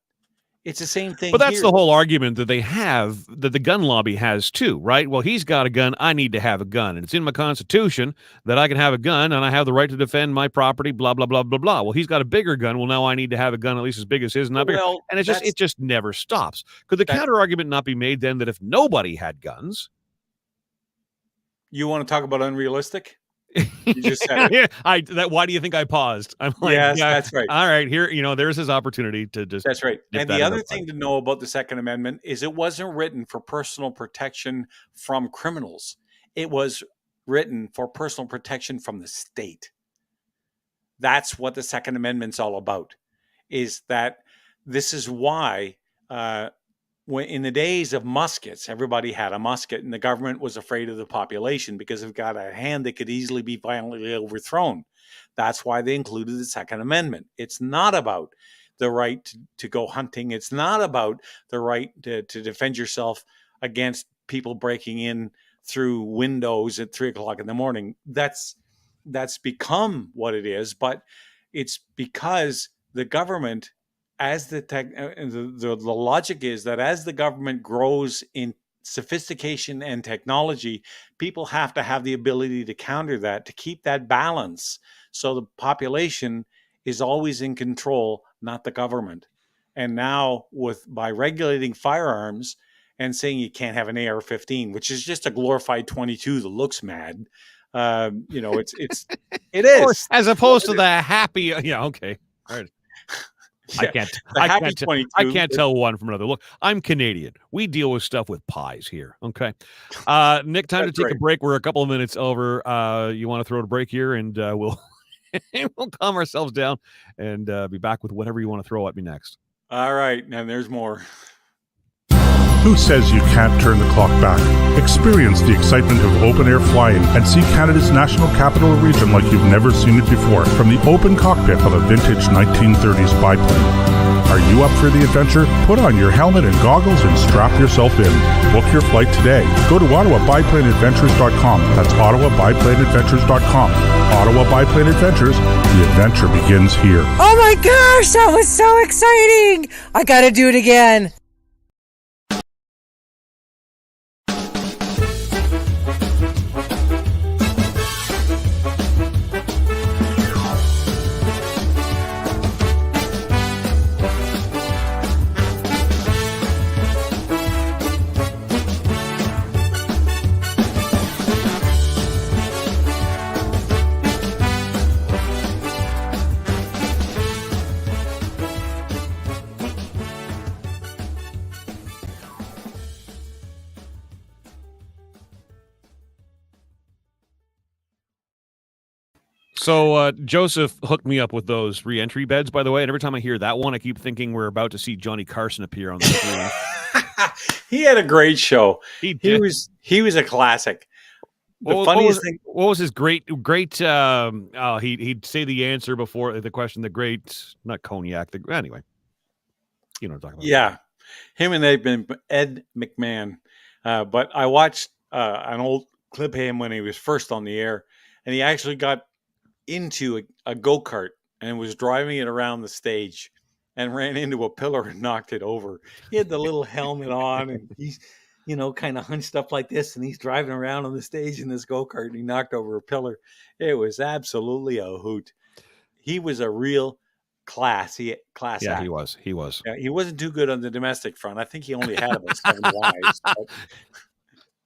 It's the same thing. But that's here. the whole argument that they have, that the gun lobby has too, right? Well, he's got a gun. I need to have a gun. And it's in my Constitution that I can have a gun and I have the right to defend my property, blah, blah, blah, blah, blah. Well, he's got a bigger gun. Well, now I need to have a gun at least as big as his, not bigger. Well, and it just never stops. Could the counter argument not be made then that if nobody had guns? You want to talk about unrealistic? You just said it. Why do you think I paused? I'm like, yes, that's right. All right, here, there's his opportunity to just. That's right. And that the other thing to know about the Second Amendment is it wasn't written for personal protection from criminals. It was written for personal protection from the state. That's what the Second Amendment's all about. Is that this is why when in the days of muskets, everybody had a musket, and the government was afraid of the population because they've got a hand that could easily be violently overthrown. That's why they included the Second Amendment. It's not about the right to go hunting. It's not about the right to defend yourself against people breaking in through windows at 3:00 in the morning. That's become what it is, but it's because the government, as the logic is that as the government grows in sophistication and technology, people have to have the ability to counter that, to keep that balance. So the population is always in control, not the government. And now by regulating firearms and saying you can't have an AR-15, which is just a glorified 22 that looks mad, it is. As opposed to the happy, okay. All right. Yeah, I can't tell one from another. Look, I'm Canadian. We deal with stuff with pies here. Okay. Nick, time to take a break. We're a couple of minutes over. You want to throw a break here, and we'll calm ourselves down and be back with whatever you want to throw at me next. All right. And there's more. Who says you can't turn the clock back? Experience the excitement of open-air flying and see Canada's National Capital Region like you've never seen it before from the open cockpit of a vintage 1930s biplane. Are you up for the adventure? Put on your helmet and goggles and strap yourself in. Book your flight today. Go to OttawaBiplaneAdventures.com. That's OttawaBiplaneAdventures.com. Ottawa Biplane Adventures. The adventure begins here. Oh my gosh, that was so exciting! I gotta do it again. So Joseph hooked me up with those re-entry beds, by the way. And every time I hear that one, I keep thinking we're about to see Johnny Carson appear on the screen. He had a great show. He did. He was a classic. The funniest thing. What was his great? He'd say the answer before the question. The great, not cognac. Anyway, you know what I'm talking about. Yeah, him and Ed McMahon. But I watched an old clip of him when he was first on the air, and he actually got into a go-kart and was driving it around the stage and ran into a pillar and knocked it over. He had the little helmet on and he's, kind of hunched up like this, and he's driving around on the stage in this go-kart and he knocked over a pillar. It was absolutely a hoot. He was a real class Yeah, actor. he was. Yeah, he wasn't too good on the domestic front. I think he only had about 7 wives. But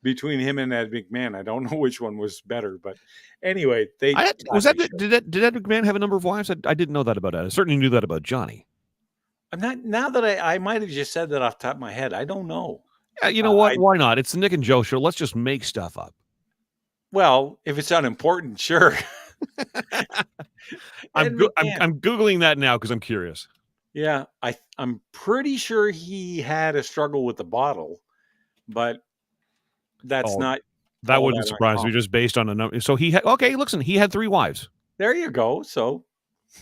between him and Ed McMahon, I don't know which one was better, but anyway, did Ed McMahon have a number of wives? I didn't know that about Ed. I certainly knew that about Johnny. I'm not, now that I might have just said that off the top of my head. I don't know. Yeah, you know what? Why not? It's the Nick and Joe show. Let's just make stuff up. Well, if it's unimportant, sure. I'm Googling that now because I'm curious. Yeah, I'm pretty sure he had a struggle with the bottle, but that's not That all wouldn't that surprise me, just based on a number. So he had listen, he had 3 wives. There you go. So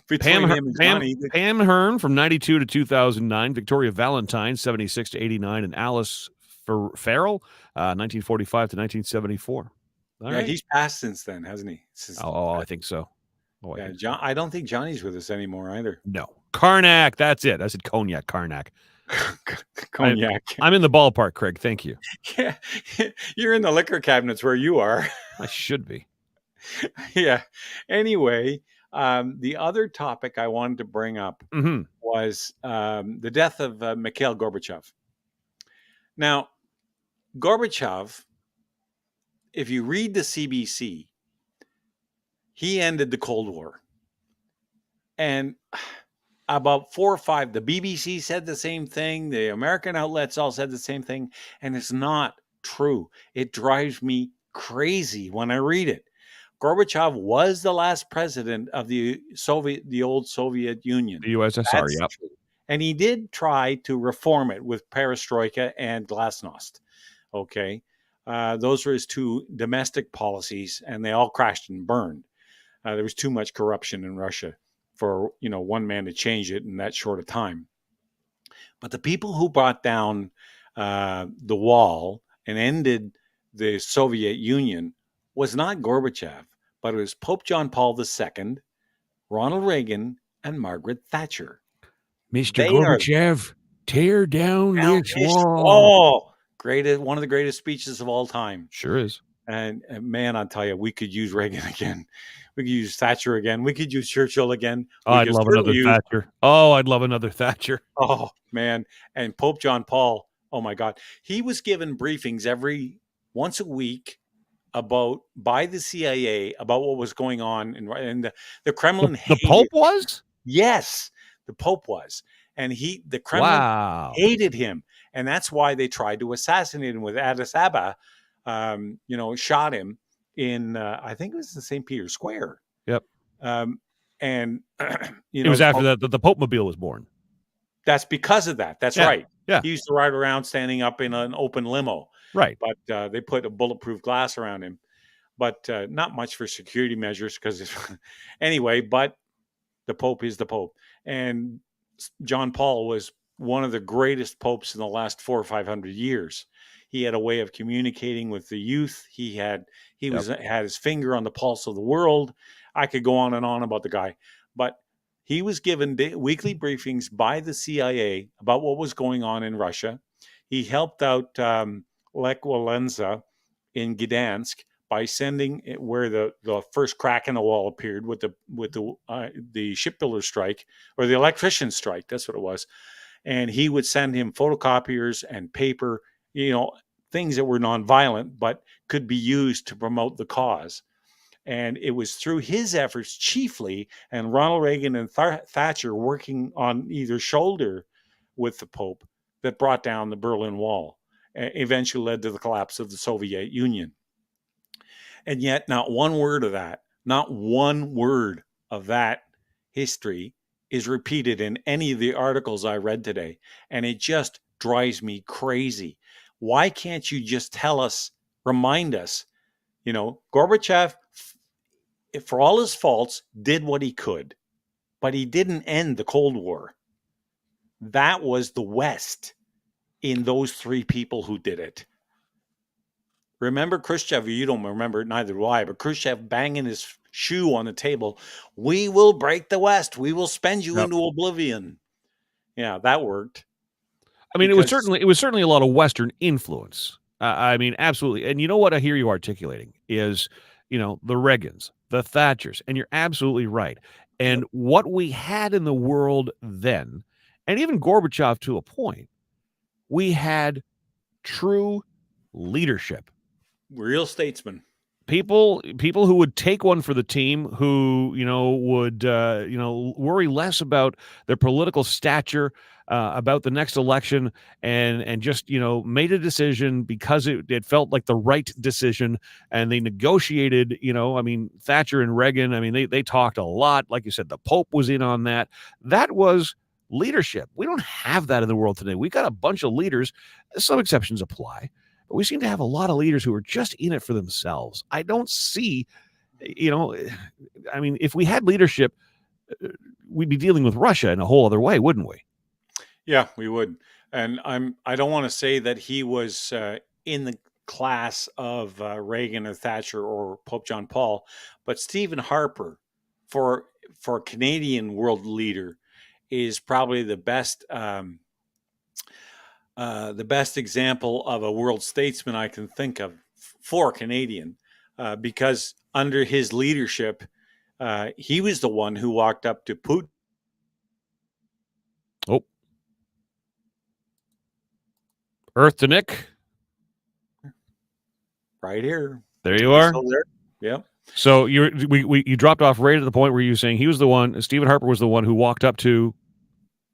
between him and Johnny, Pam Hearn from 92 to 2009, Victoria Valentine 76 to 89, and Alice Farrell 1945 to 1974. All yeah, right. he's passed since then, hasn't he? I think so. I Yeah, think so. John. I don't think Johnny's with us anymore either. No. Karnak, that's it. I said cognac, Karnak. Cognac. I'm in the ballpark, Craig. Thank you. Yeah, you're in the liquor cabinets where you are. I should be. Yeah. Anyway, the other topic I wanted to bring up Mm-hmm. was the death of Mikhail Gorbachev. Now, Gorbachev, if you read the CBC, he ended the Cold War. And about 4 or 5, the BBC said the same thing. The American outlets all said the same thing. And it's not true. It drives me crazy when I read it. Gorbachev was the last president of the old Soviet Union. The USSR, That's yep. true. And he did try to reform it with perestroika and glasnost. Okay. Those were his 2 domestic policies, and they all crashed and burned. There was too much corruption in Russia for one man to change it in that short a time. But the people who brought down the wall and ended the Soviet Union was not Gorbachev, but it was Pope John Paul II, Ronald Reagan, and Margaret Thatcher. Mr. They Gorbachev, tear down this wall. wall. One of the greatest speeches of all time. Sure is. And man, I'll tell you, we could use Reagan again. We could use Thatcher again. We could use Churchill again. I'd love another Thatcher. Oh, I'd love another Thatcher. Oh, man. And Pope John Paul, oh, my God. He was given briefings once a week by the CIA about what was going on. And the Kremlin The Pope was? Yes, the Pope was. And the Kremlin hated him. And that's why they tried to assassinate him with Addis Ababa. Shot him in, I think it was the St. Peter's Square. Yep. And, it was after that the Pope Mobile was born. That's because of that. That's Yeah. right. Yeah. He used to ride around standing up in an open limo. Right. But they put a bulletproof glass around him. But not much for security measures because anyway, but the Pope is the Pope. And John Paul was one of the greatest popes in the last 400 or 500 years. He had a way of communicating with the youth. He had his finger on the pulse of the world. I could go on and on about the guy, but he was given weekly briefings by the CIA about what was going on in Russia. He helped out Lech Walesa in Gdansk by sending where the first crack in the wall appeared with the shipbuilder strike, or the electrician strike. That's what it was. And he would send him photocopiers and paper, things that were nonviolent, but could be used to promote the cause. And it was through his efforts chiefly, and Ronald Reagan and Thatcher working on either shoulder with the Pope, that brought down the Berlin Wall, eventually led to the collapse of the Soviet Union. And yet not one word of that history is repeated in any of the articles I read today. And it just drives me crazy. Why can't you just remind us, Gorbachev, for all his faults, did what he could, but he didn't end the Cold War. That was the West in those 3 people who did it. Remember Khrushchev? You don't remember it, neither do I, but Khrushchev banging his shoe on the table. We will break the West. We will spend you into oblivion. Yeah, that worked. I mean, it was certainly a lot of Western influence. I mean, absolutely. And you know what I hear you articulating is, the Reagans, the Thatchers, and you're absolutely right. And what we had in the world then, and even Gorbachev to a point, we had true leadership. Real statesmen. People who would take one for the team, who would worry less about their political stature, about the next election, and just made a decision because it felt like the right decision, and they negotiated. Thatcher and Reagan. They talked a lot. Like you said, the Pope was in on that. That was leadership. We don't have that in the world today. We got a bunch of leaders. Some exceptions apply. we seem to have a lot of leaders who are just in it for themselves. I don't see, I mean, if we had leadership, we'd be dealing with Russia in a whole other way, wouldn't we? Yeah, we would. And I don't want to say that he was in the class of Reagan or Thatcher or Pope John Paul, but Stephen Harper, for a Canadian world leader, is probably the best example of a world statesman I can think of for Canadian, because under his leadership, he was the one who walked up to Putin. Oh, Earth to Nick. Right here. There you are. Still there? Yeah. So you dropped off right at the point where you were saying he was the one. Stephen Harper was the one who walked up to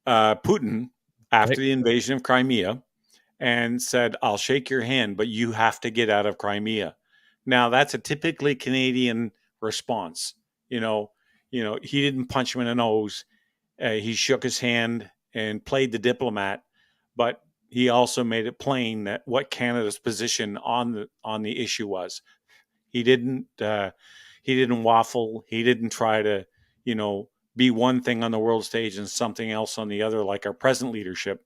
Putin after the invasion of Crimea and said, "I'll shake your hand, but you have to get out of Crimea." Now that's a typically Canadian response. He didn't punch him in the nose. He shook his hand and played the diplomat, but he also made it plain that what Canada's position on the issue was. He didn't waffle. He didn't try to, be one thing on the world stage and something else on the other, like our present leadership.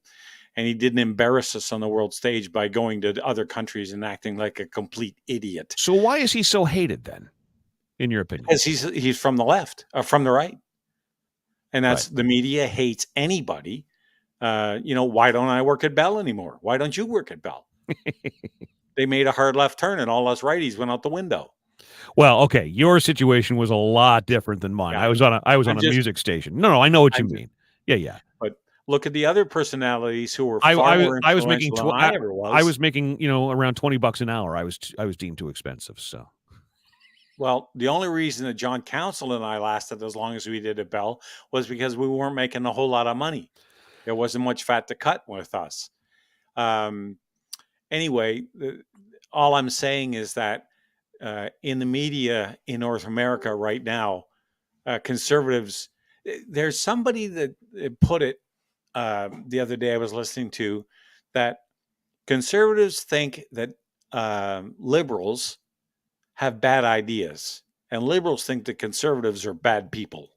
And he didn't embarrass us on the world stage by going to other countries and acting like a complete idiot. So why is he so hated then, in your opinion? Because he's from the left, from the right. And that's Right. The media hates anybody. Why don't I work at Bell anymore? Why don't you work at Bell? They made a hard left turn and all us righties went out the window. Well, okay, your situation was a lot different than mine. Yeah. I was on a music station. No, I know what you mean. Yeah. But look at the other personalities who were I far more was making influential than I ever was. I was making around $20 an hour. I was deemed too expensive. So Well, the only reason that John Council and I lasted as long as we did at Bell was because we weren't making a whole lot of money. There wasn't much fat to cut with us. Anyway, all I'm saying is that in the media in North America right now, conservatives, there's somebody that put it the other day I was listening to, that conservatives think that liberals have bad ideas, and liberals think that conservatives are bad people.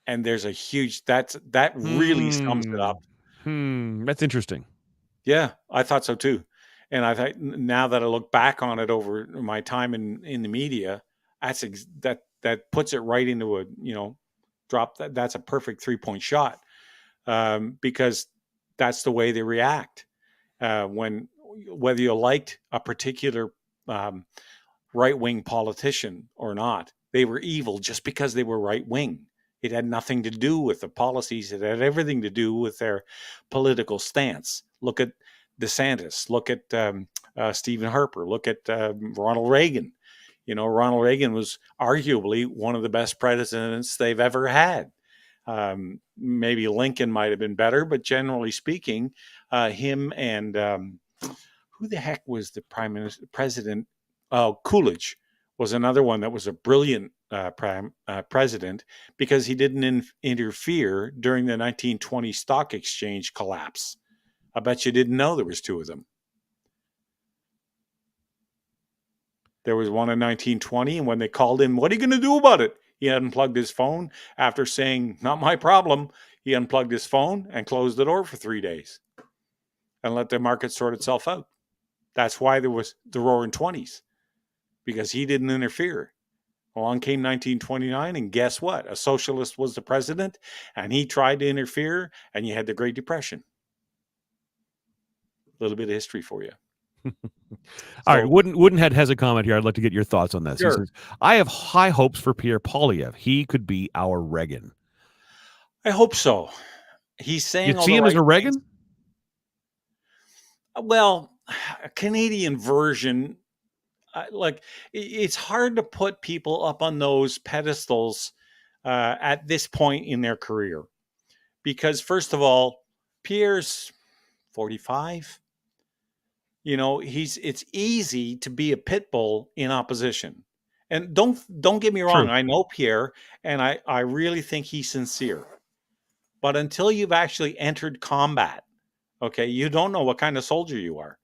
And there's a huge that really sums it up. That's interesting. Yeah, I thought so too. And I thought, now that I look back on it over my time in the media, that puts it right into a drop. That's a perfect 3-point shot, because that's the way they react whether you liked a particular right-wing politician or not. They were evil just because they were right-wing. It had nothing to do with the policies. It had everything to do with their political stance. Look at DeSantis. Look at Stephen Harper. Look at Ronald Reagan. Ronald Reagan was arguably one of the best presidents they've ever had. Maybe Lincoln might have been better, but generally speaking, him and who the heck was the president? Oh, Coolidge was another one that was a brilliant president, because he didn't interfere during the 1920 stock exchange collapse. I bet you didn't know there was two of them. There was one in 1920, and when they called him, "What are you going to do about it?" He unplugged his phone. After saying, "Not my problem," he unplugged his phone and closed the door for 3 days and let the market sort itself out. That's why there was the roaring 20s, because he didn't interfere. Along came 1929, and guess what? A socialist was the president, and he tried to interfere, and you had the Great Depression. A little bit of history for you. All right, Woodenhead has a comment here. I'd like to get your thoughts on this. Sure. He says, I have high hopes for Pierre Poilievre. He could be our Reagan. I hope so. He's saying You see him as a Reagan? things. Well, a Canadian version. It's hard to put people up on those pedestals at this point in their career, because first of all, Pierre's 45. It's easy to be a pit bull in opposition. And don't get me wrong. True. I know Pierre, and I really think he's sincere. But until you've actually entered combat, okay, you don't know what kind of soldier you are.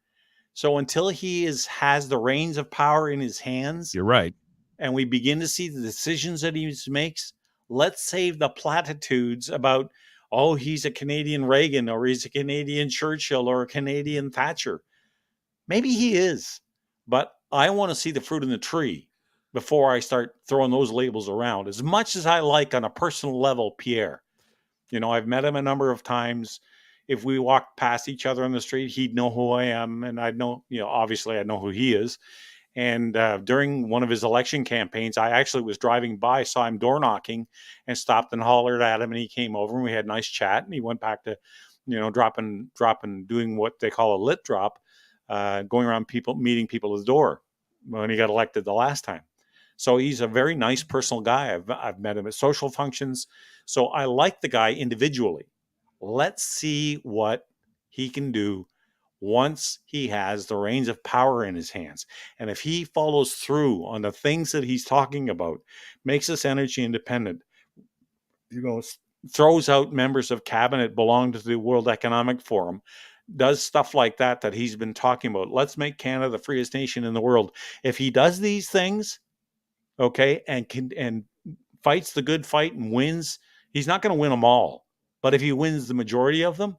So until he has the reins of power in his hands, You're right. and we begin to see the decisions that he makes, let's save the platitudes about, oh, he's a Canadian Reagan, or he's a Canadian Churchill, or a Canadian Thatcher. Maybe he is, but I want to see the fruit in the tree before I start throwing those labels around. As much as I like on a personal level Pierre, I've met him a number of times. If we walked past each other on the street, he'd know who I am, and I'd know, obviously I know who he is. And during one of his election campaigns, I actually was driving by, saw him door knocking, and stopped and hollered at him, and he came over and we had a nice chat, and he went back to, dropping, doing what they call a lit drop, going around meeting people at the door when he got elected the last time. So he's a very nice personal guy. I've met him at social functions. So I like the guy individually. Let's see what he can do once he has the reins of power in his hands. And if he follows through on the things that he's talking about, makes us energy independent, throws out members of cabinet belong to the World Economic Forum, does stuff like that he's been talking about. Let's make Canada the freest nation in the world. If he does these things, okay, and fights the good fight and wins, he's not going to win them all. But if he wins the majority of them,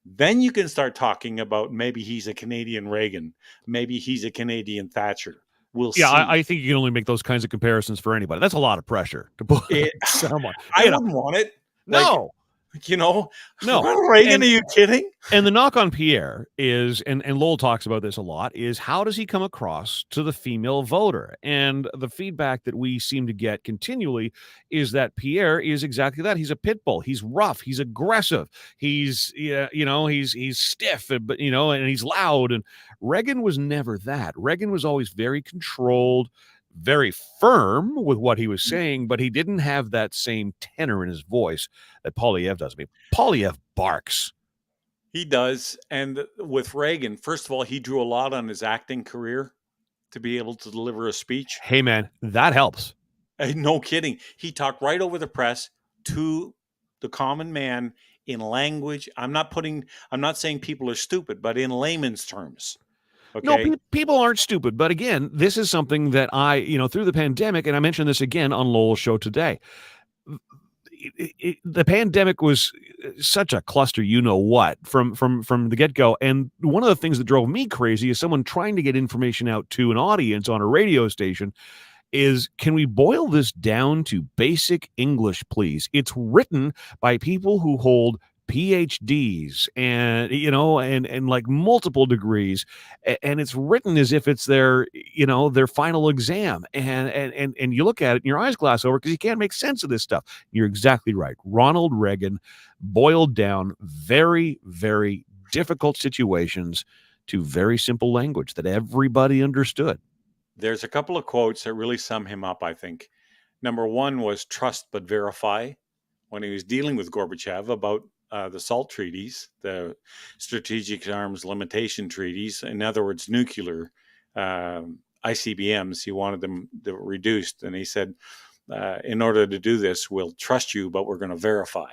then you can start talking about maybe he's a Canadian Reagan, maybe he's a Canadian Thatcher. We'll see. I think you can only make those kinds of comparisons for anybody. That's a lot of pressure to put someone. I wouldn't want it. No. No. Reagan, are you kidding? And the knock on Pierre is, and Lowell talks about this a lot, is how does he come across to the female voter? And the feedback that we seem to get continually is that Pierre is exactly that. He's a pit bull. He's rough. He's aggressive. He's, he's stiff, but, and he's loud. And Reagan was never that. Reagan was always very controlled, very firm with what he was saying, but he didn't have that same tenor in his voice that Poilievre does. I mean, Poilievre barks. He does. And with Reagan, first of all, he drew a lot on his acting career to be able to deliver a speech. Hey, man, that helps. No kidding. He talked right over the press to the common man in language. I'm not saying people are stupid, but in layman's terms. Okay. No, people aren't stupid. But again, this is something that I, through the pandemic, and I mentioned this again on Lowell's show today, the pandemic was such a cluster, from the get-go. And one of the things that drove me crazy is someone trying to get information out to an audience on a radio station is, can we boil this down to basic English, please? It's written by people who hold PhDs and like multiple degrees, and it's written as if it's their final exam, and you look at it and your eyes glass over because you can't make sense of this stuff. You're exactly right. Ronald Reagan boiled down very, very difficult situations to very simple language that everybody understood. There's a couple of quotes that really sum him up, I think. Number one was trust but verify, when he was dealing with Gorbachev about the SALT treaties, the strategic arms limitation treaties, in other words, nuclear ICBMs. He wanted them reduced. And he said, in order to do this, we'll trust you, but we're going to verify.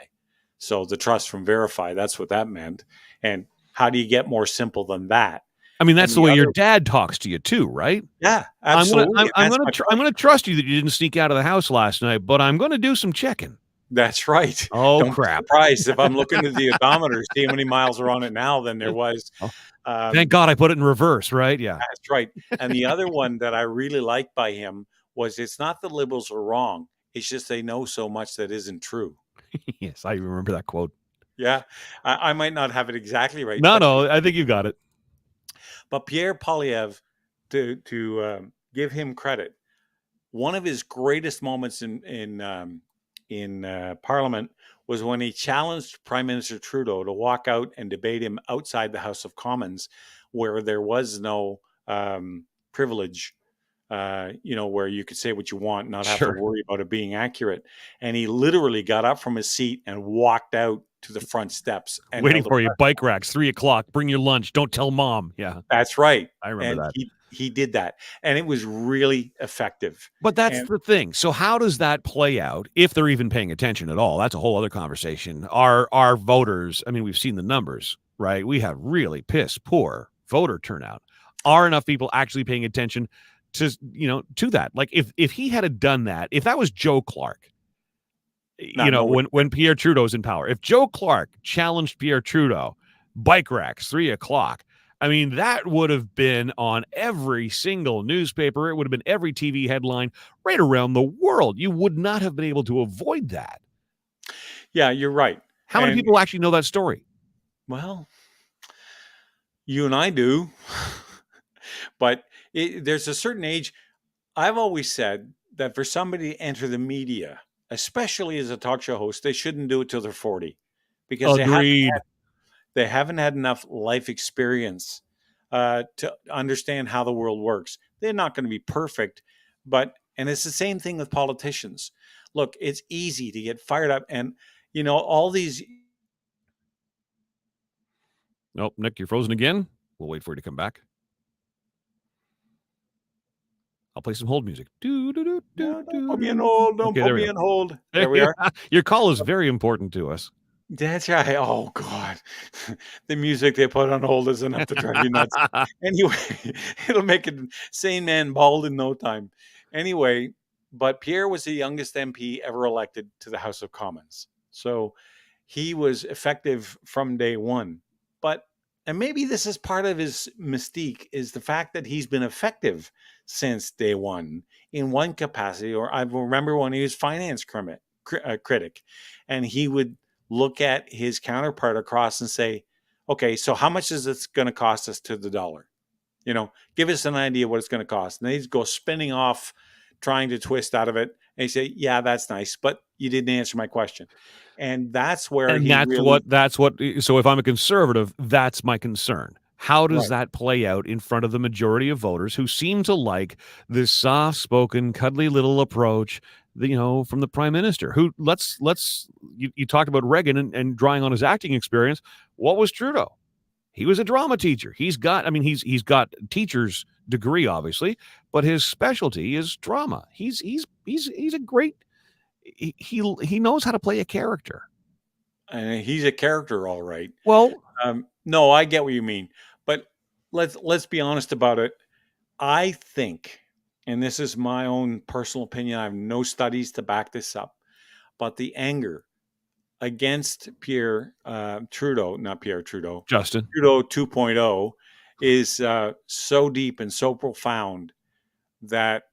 So the trust from verify, that's what that meant. And how do you get more simple than that? I mean, that's the way your dad talks to you too, right? Yeah, absolutely. I'm going to trust you that you didn't sneak out of the house last night, but I'm going to do some checking. That's right. Oh, Don't crap. be surprised if I'm looking at the odometer, see how many miles are on it now than there was. Thank God I put it in reverse, right? Yeah. That's right. And the other one that I really liked by him was, it's not the liberals are wrong. It's just they know so much that isn't true. Yes, I remember that quote. Yeah. I might not have it exactly right. No, I think you got it. But Pierre Poilievre, to give him credit, one of his greatest moments in Parliament was when he challenged Prime Minister Trudeau to walk out and debate him outside the House of Commons, where there was no privilege, where you could say what you want and not have to worry about it being accurate. And he literally got up from his seat and walked out to the front steps. And waiting for you, bike racks, 3:00. Bring your lunch. Don't tell mom. Yeah, that's right. I remember that. He did that, and it was really effective. But that's the thing. So how does that play out, if they're even paying attention at all? That's a whole other conversation. Our voters, I mean, we've seen the numbers, right? We have really piss poor voter turnout. Are enough people actually paying attention to, to that? Like if he had done that, if that was Joe Clark, when Pierre Trudeau's in power, if Joe Clark challenged Pierre Trudeau, bike racks, 3:00, I mean, that would have been on every single newspaper. It would have been every TV headline right around the world. You would not have been able to avoid that. Yeah, you're right. How many people actually know that story? Well, you and I do. But there's a certain age. I've always said that for somebody to enter the media, especially as a talk show host, they shouldn't do it till they're 40, because Agreed. they haven't had enough life experience to understand how the world works. They're not going to be perfect, and it's the same thing with politicians. Look, it's easy to get fired up, and all these. Nope, Nick, you're frozen again. We'll wait for you to come back. I'll play some hold music. Don't put me on hold. Don't put me on hold. There we are. Your call is very important to us. That's right. Oh God, the music they put on hold is enough to drive you nuts. Anyway, it'll make a sane man bald in no time. Anyway, but Pierre was the youngest MP ever elected to the House of Commons, so he was effective from day one. And maybe this is part of his mystique, is the fact that he's been effective since day one in one capacity. Or I remember when he was finance critic, and he would look at his counterpart across and say, okay, so how much is this going to cost us to the dollar? Give us an idea what it's going to cost. And they'd go spinning off, trying to twist out of it. And he'd say, yeah, that's nice, but you didn't answer my question. And that's where so if I'm a conservative, that's my concern. How does that play out in front of the majority of voters who seem to like this soft-spoken, cuddly little approach, from the prime minister? Who you talked about Reagan and drawing on his acting experience. What was Trudeau? He was a drama teacher. He's got teacher's degree, obviously, but his specialty is drama. He's a great. He knows how to play a character. And he's a character, all right. Well, no, I get what you mean, but let's be honest about it. I think, and this is my own personal opinion, I have no studies to back this up, but the anger against Justin Trudeau 2.0 is so deep and so profound that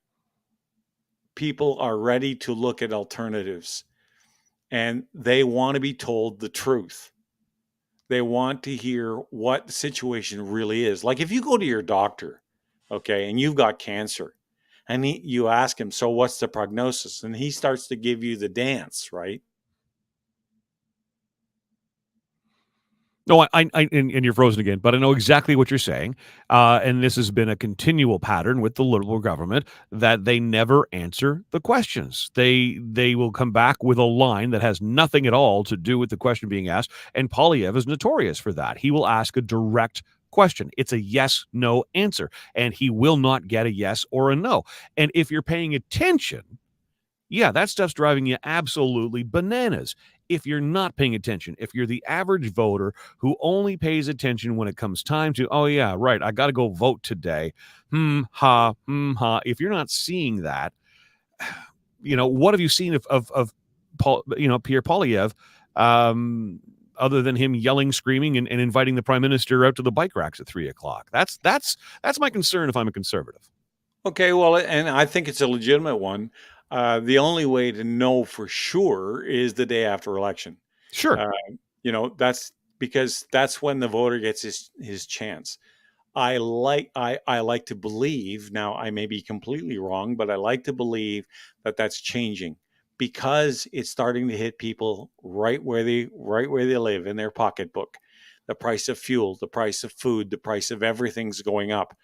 people are ready to look at alternatives, and they want to be told the truth. They want to hear what the situation really is. Like if you go to your doctor, okay, and you've got cancer, and you ask him, so what's the prognosis? And he starts to give you the dance, right? No, and you're frozen again, but I know exactly what you're saying. And this has been a continual pattern with the Liberal government, that they never answer the questions. They will come back with a line that has nothing at all to do with the question being asked. And Poilievre is notorious for that. He will ask a direct question. It's a yes, no answer. And he will not get a yes or a no. And if you're paying attention, yeah, that stuff's driving you absolutely bananas. If you're not paying attention, if you're the average voter who only pays attention when it comes time to, oh yeah, right, I got to go vote today. Ha. If you're not seeing that, what have you seen of Paul, Pierre Poilievre, other than him yelling, screaming, and inviting the prime minister out to the bike racks at 3:00? That's my concern if I'm a conservative. Okay, well, and I think it's a legitimate one. The only way to know for sure is the day after election. Sure. That's because that's when the voter gets his chance. I like to believe, now I may be completely wrong, but I like to believe that that's changing, because it's starting to hit people right where they live, in their pocketbook. The price of fuel, the price of food, the price of everything's going up.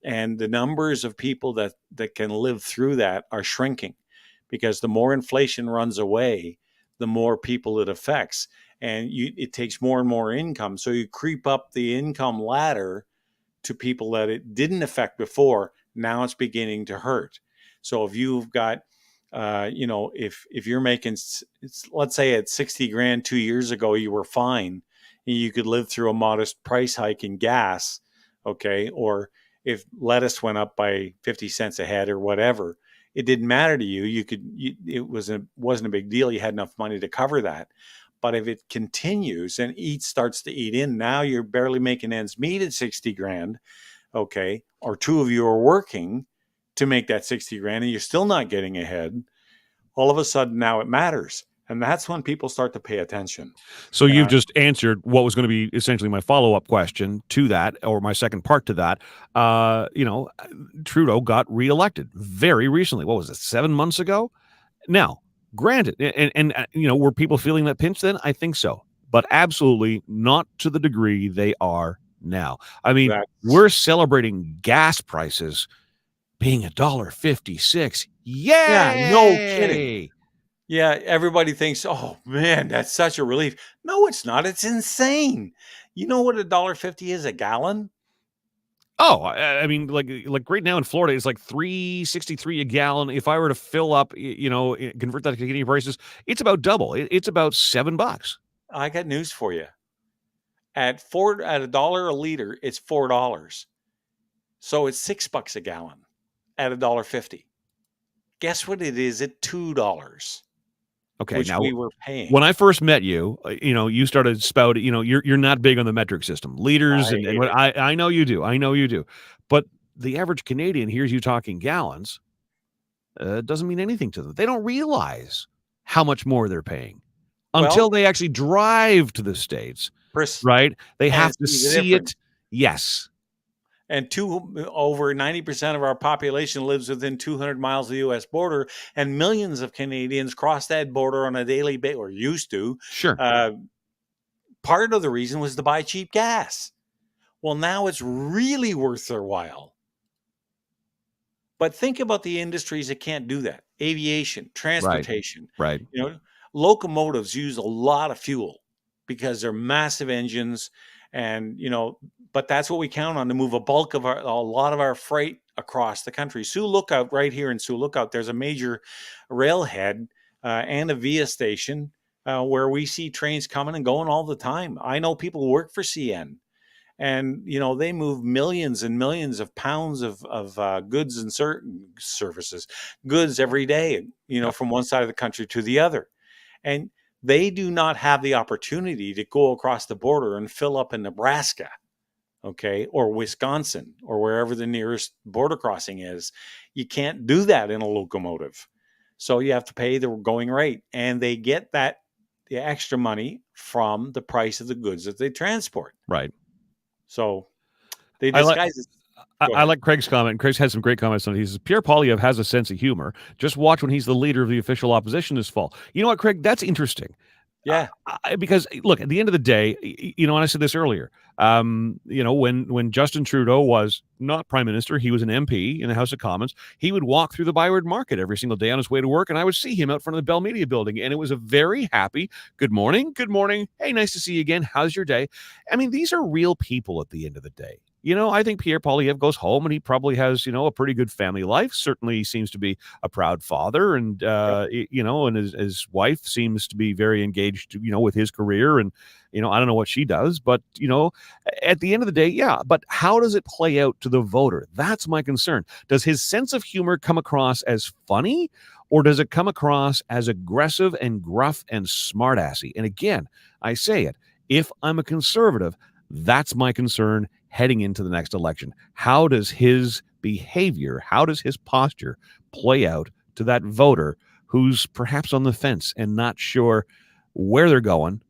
And the numbers of people that can live through that are shrinking, because the more inflation runs away, the more people it affects. And it takes more and more income. So you creep up the income ladder to people that it didn't affect before. Now it's beginning to hurt. So if you've got, if you're making, let's say at 60 grand 2 years ago, you were fine, and you could live through a modest price hike in gas, okay, or if lettuce went up by 50 cents a head or whatever, it didn't matter to you. It wasn't a big deal. You had enough money to cover that. But if it continues and starts to eat in, now you're barely making ends meet at 60 grand. Okay. Or two of you are working to make that 60 grand and you're still not getting ahead. All of a sudden now it matters. And that's when people start to pay attention. So you've just answered what was going to be essentially my follow-up question to that, or my second part to that. Trudeau got reelected very recently. What was it, 7 months ago? Now, granted, and were people feeling that pinch then? I think so. But absolutely not to the degree they are now. I mean, we're celebrating gas prices being $1.56. Yay! Yeah, no kidding. Yeah, everybody thinks, oh man, that's such a relief. No, it's not. It's insane. You know what $1.50 is a gallon? Oh, I mean, like right now in Florida, it's like $3.63 a gallon. If I were to fill up, convert that to Canadian prices, it's about double. It's about $7. I got news for you. At $1 a liter, it's $4. So it's $6 a gallon at $1.50. Guess what it is at $2? Okay, which now we were paying. When I first met you, you started spouting. You're not big on the metric system, liters, and what I know you do. I know you do, but the average Canadian hears you talking gallons. Doesn't mean anything to them. They don't realize how much more they're paying until they actually drive to the States. Right? They have to see it. Yes. And over 90% of our population lives within 200 miles of the U.S. border, and millions of Canadians cross that border on a daily basis, or used to. Sure. Part of the reason was to buy cheap gas. Well, now it's really worth their while. But think about the industries that can't do that: aviation, transportation. Right. Locomotives use a lot of fuel because they're massive engines, and but that's what we count on to move a lot of our freight across the country. Sioux Lookout, right here in Sioux Lookout, there's a major railhead and a via station where we see trains coming and going all the time. I know people who work for CN, and they move millions and millions of pounds of goods and certain services, goods every day, from one side of the country to the other. And they do not have the opportunity to go across the border and fill up in Nebraska, okay, or Wisconsin, or wherever the nearest border crossing is. You can't do that in a locomotive. So you have to pay the going rate, and they get the extra money from the price of the goods that they transport. Right. So they disguise it. I like Craig's comment. Craig's had some great comments on it. He says, Pierre Poilievre has a sense of humor. Just watch when he's the leader of the official opposition this fall. You know what, Craig? That's interesting. Yeah. Because, look, at the end of the day, and I said this earlier, when Justin Trudeau was not prime minister, he was an MP in the House of Commons. He would walk through the Byward Market every single day on his way to work, and I would see him out front of the Bell Media building, and it was a very happy, good morning. Hey, nice to see you again. How's your day? I mean, these are real people at the end of the day. I think Pierre Poilievre goes home and he probably has, a pretty good family life. Certainly he seems to be a proud father, and, and his wife seems to be very engaged, with his career. And, I don't know what she does, but, at the end of the day, yeah. But how does it play out to the voter? That's my concern. Does his sense of humor come across as funny, or does it come across as aggressive and gruff and smartassy? And again, I say it, if I'm a conservative, that's my concern heading into the next election. How does his behavior, how does his posture play out to that voter who's perhaps on the fence and not sure where they're going,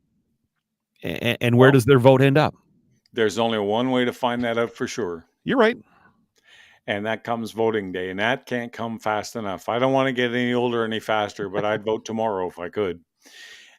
and where does their vote end up? There's only one way to find that out for sure. You're right. And that comes voting day, and that can't come fast enough. I don't want to get any older any faster, but I'd vote tomorrow if I could.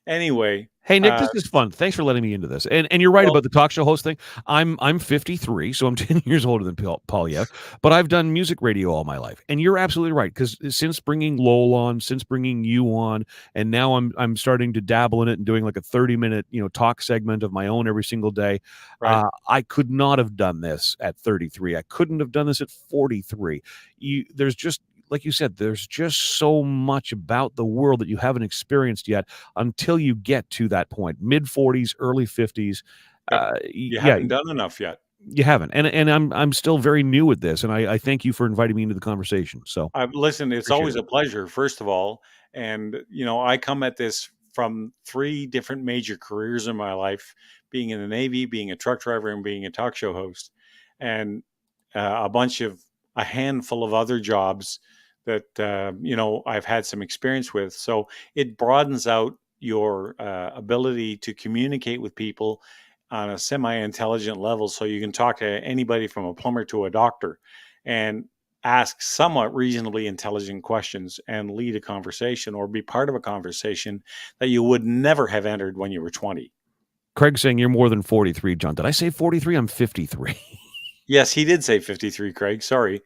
Anyway. Hey, Nick, this is fun. Thanks for letting me into this. And you're right about the talk show host thing. I'm 53, so I'm 10 years older than Poilievre, but I've done music radio all my life. And you're absolutely right, because since bringing Lowell on, since bringing you on, and now I'm starting to dabble in it and doing like a 30-minute talk segment of my own every single day. Right. I could not have done this at 33. I couldn't have done this at 43. There's just, like you said, there's just so much about the world that you haven't experienced yet until you get to that point. Mid 40s, early 50s. You haven't done enough yet. You haven't, and I'm still very new at this, and I thank you for inviting me into the conversation. So Listen, it's appreciate always it. a pleasure, first of all. And, I come at this from three different major careers in my life, being in the Navy, being a truck driver, and being a talk show host, and a handful of other jobs that, I've had some experience with. So it broadens out your ability to communicate with people on a semi-intelligent level. So you can talk to anybody from a plumber to a doctor and ask somewhat reasonably intelligent questions and lead a conversation or be part of a conversation that you would never have entered when you were 20. Craig saying you're more than 43, John. Did I say 43? I'm 53. Yes, he did say 53, Craig. Sorry.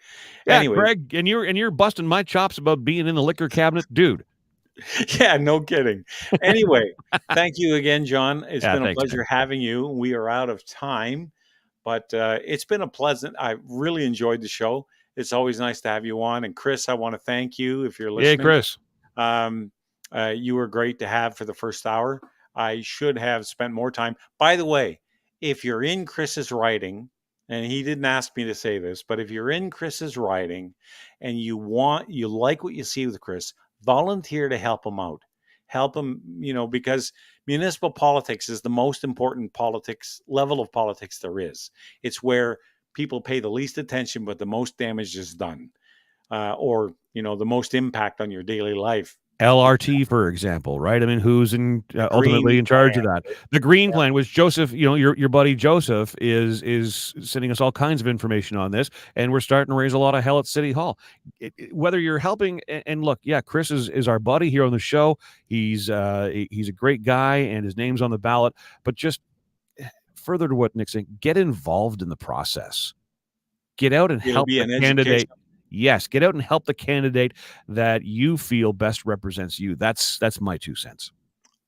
Yeah, Anyway, Craig, and you're busting my chops about being in the liquor cabinet, dude. yeah, no kidding. Anyway, thank you again, John. It's Yeah, been a thanks, pleasure man. having you. We are out of time, but it's been I really enjoyed the show. It's always nice to have you on. And Chris, I want to thank you if you're Hey, listening. Chris. You were great to have for the first hour. I should have spent more time. By the way, if you're in Chris's writing, and he didn't ask me to say this, but if you're in Chris's writing and you like what you see with Chris, volunteer to help him out. Help him, because municipal politics is the most important level of politics there is. It's where people pay the least attention, but the most damage is done, or the most impact on your daily life. LRT, for example, right? I mean, who's ultimately in charge of that? The Green Plan, which Joseph, your buddy Joseph is sending us all kinds of information on this, and we're starting to raise a lot of hell at City Hall. Whether you're helping, and look, yeah, Chris is our buddy here on the show. He's a great guy, and his name's on the ballot. But just further to what Nick's saying, get involved in the process. Get out and help the candidate. Yes, get out and help the candidate that you feel best represents you. That's my 2 cents.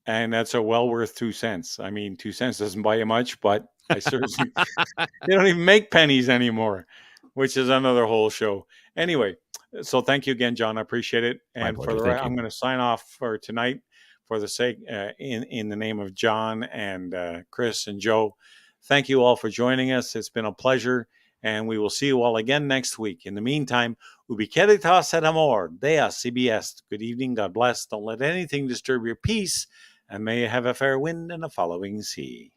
And that's a well worth 2 cents. I mean, 2 cents doesn't buy you much, but I certainly they don't even make pennies anymore, which is another whole show. Anyway, so thank you again, John. I appreciate it. And for the I'm going to sign off for tonight for the sake in the name of John and Chris and Joe. Thank you all for joining us. It's been a pleasure. And we will see you all again next week. In the meantime, ubi caritas et amor, Dea sibi est. Good evening, God bless. Don't let anything disturb your peace, and may you have a fair wind and a following sea.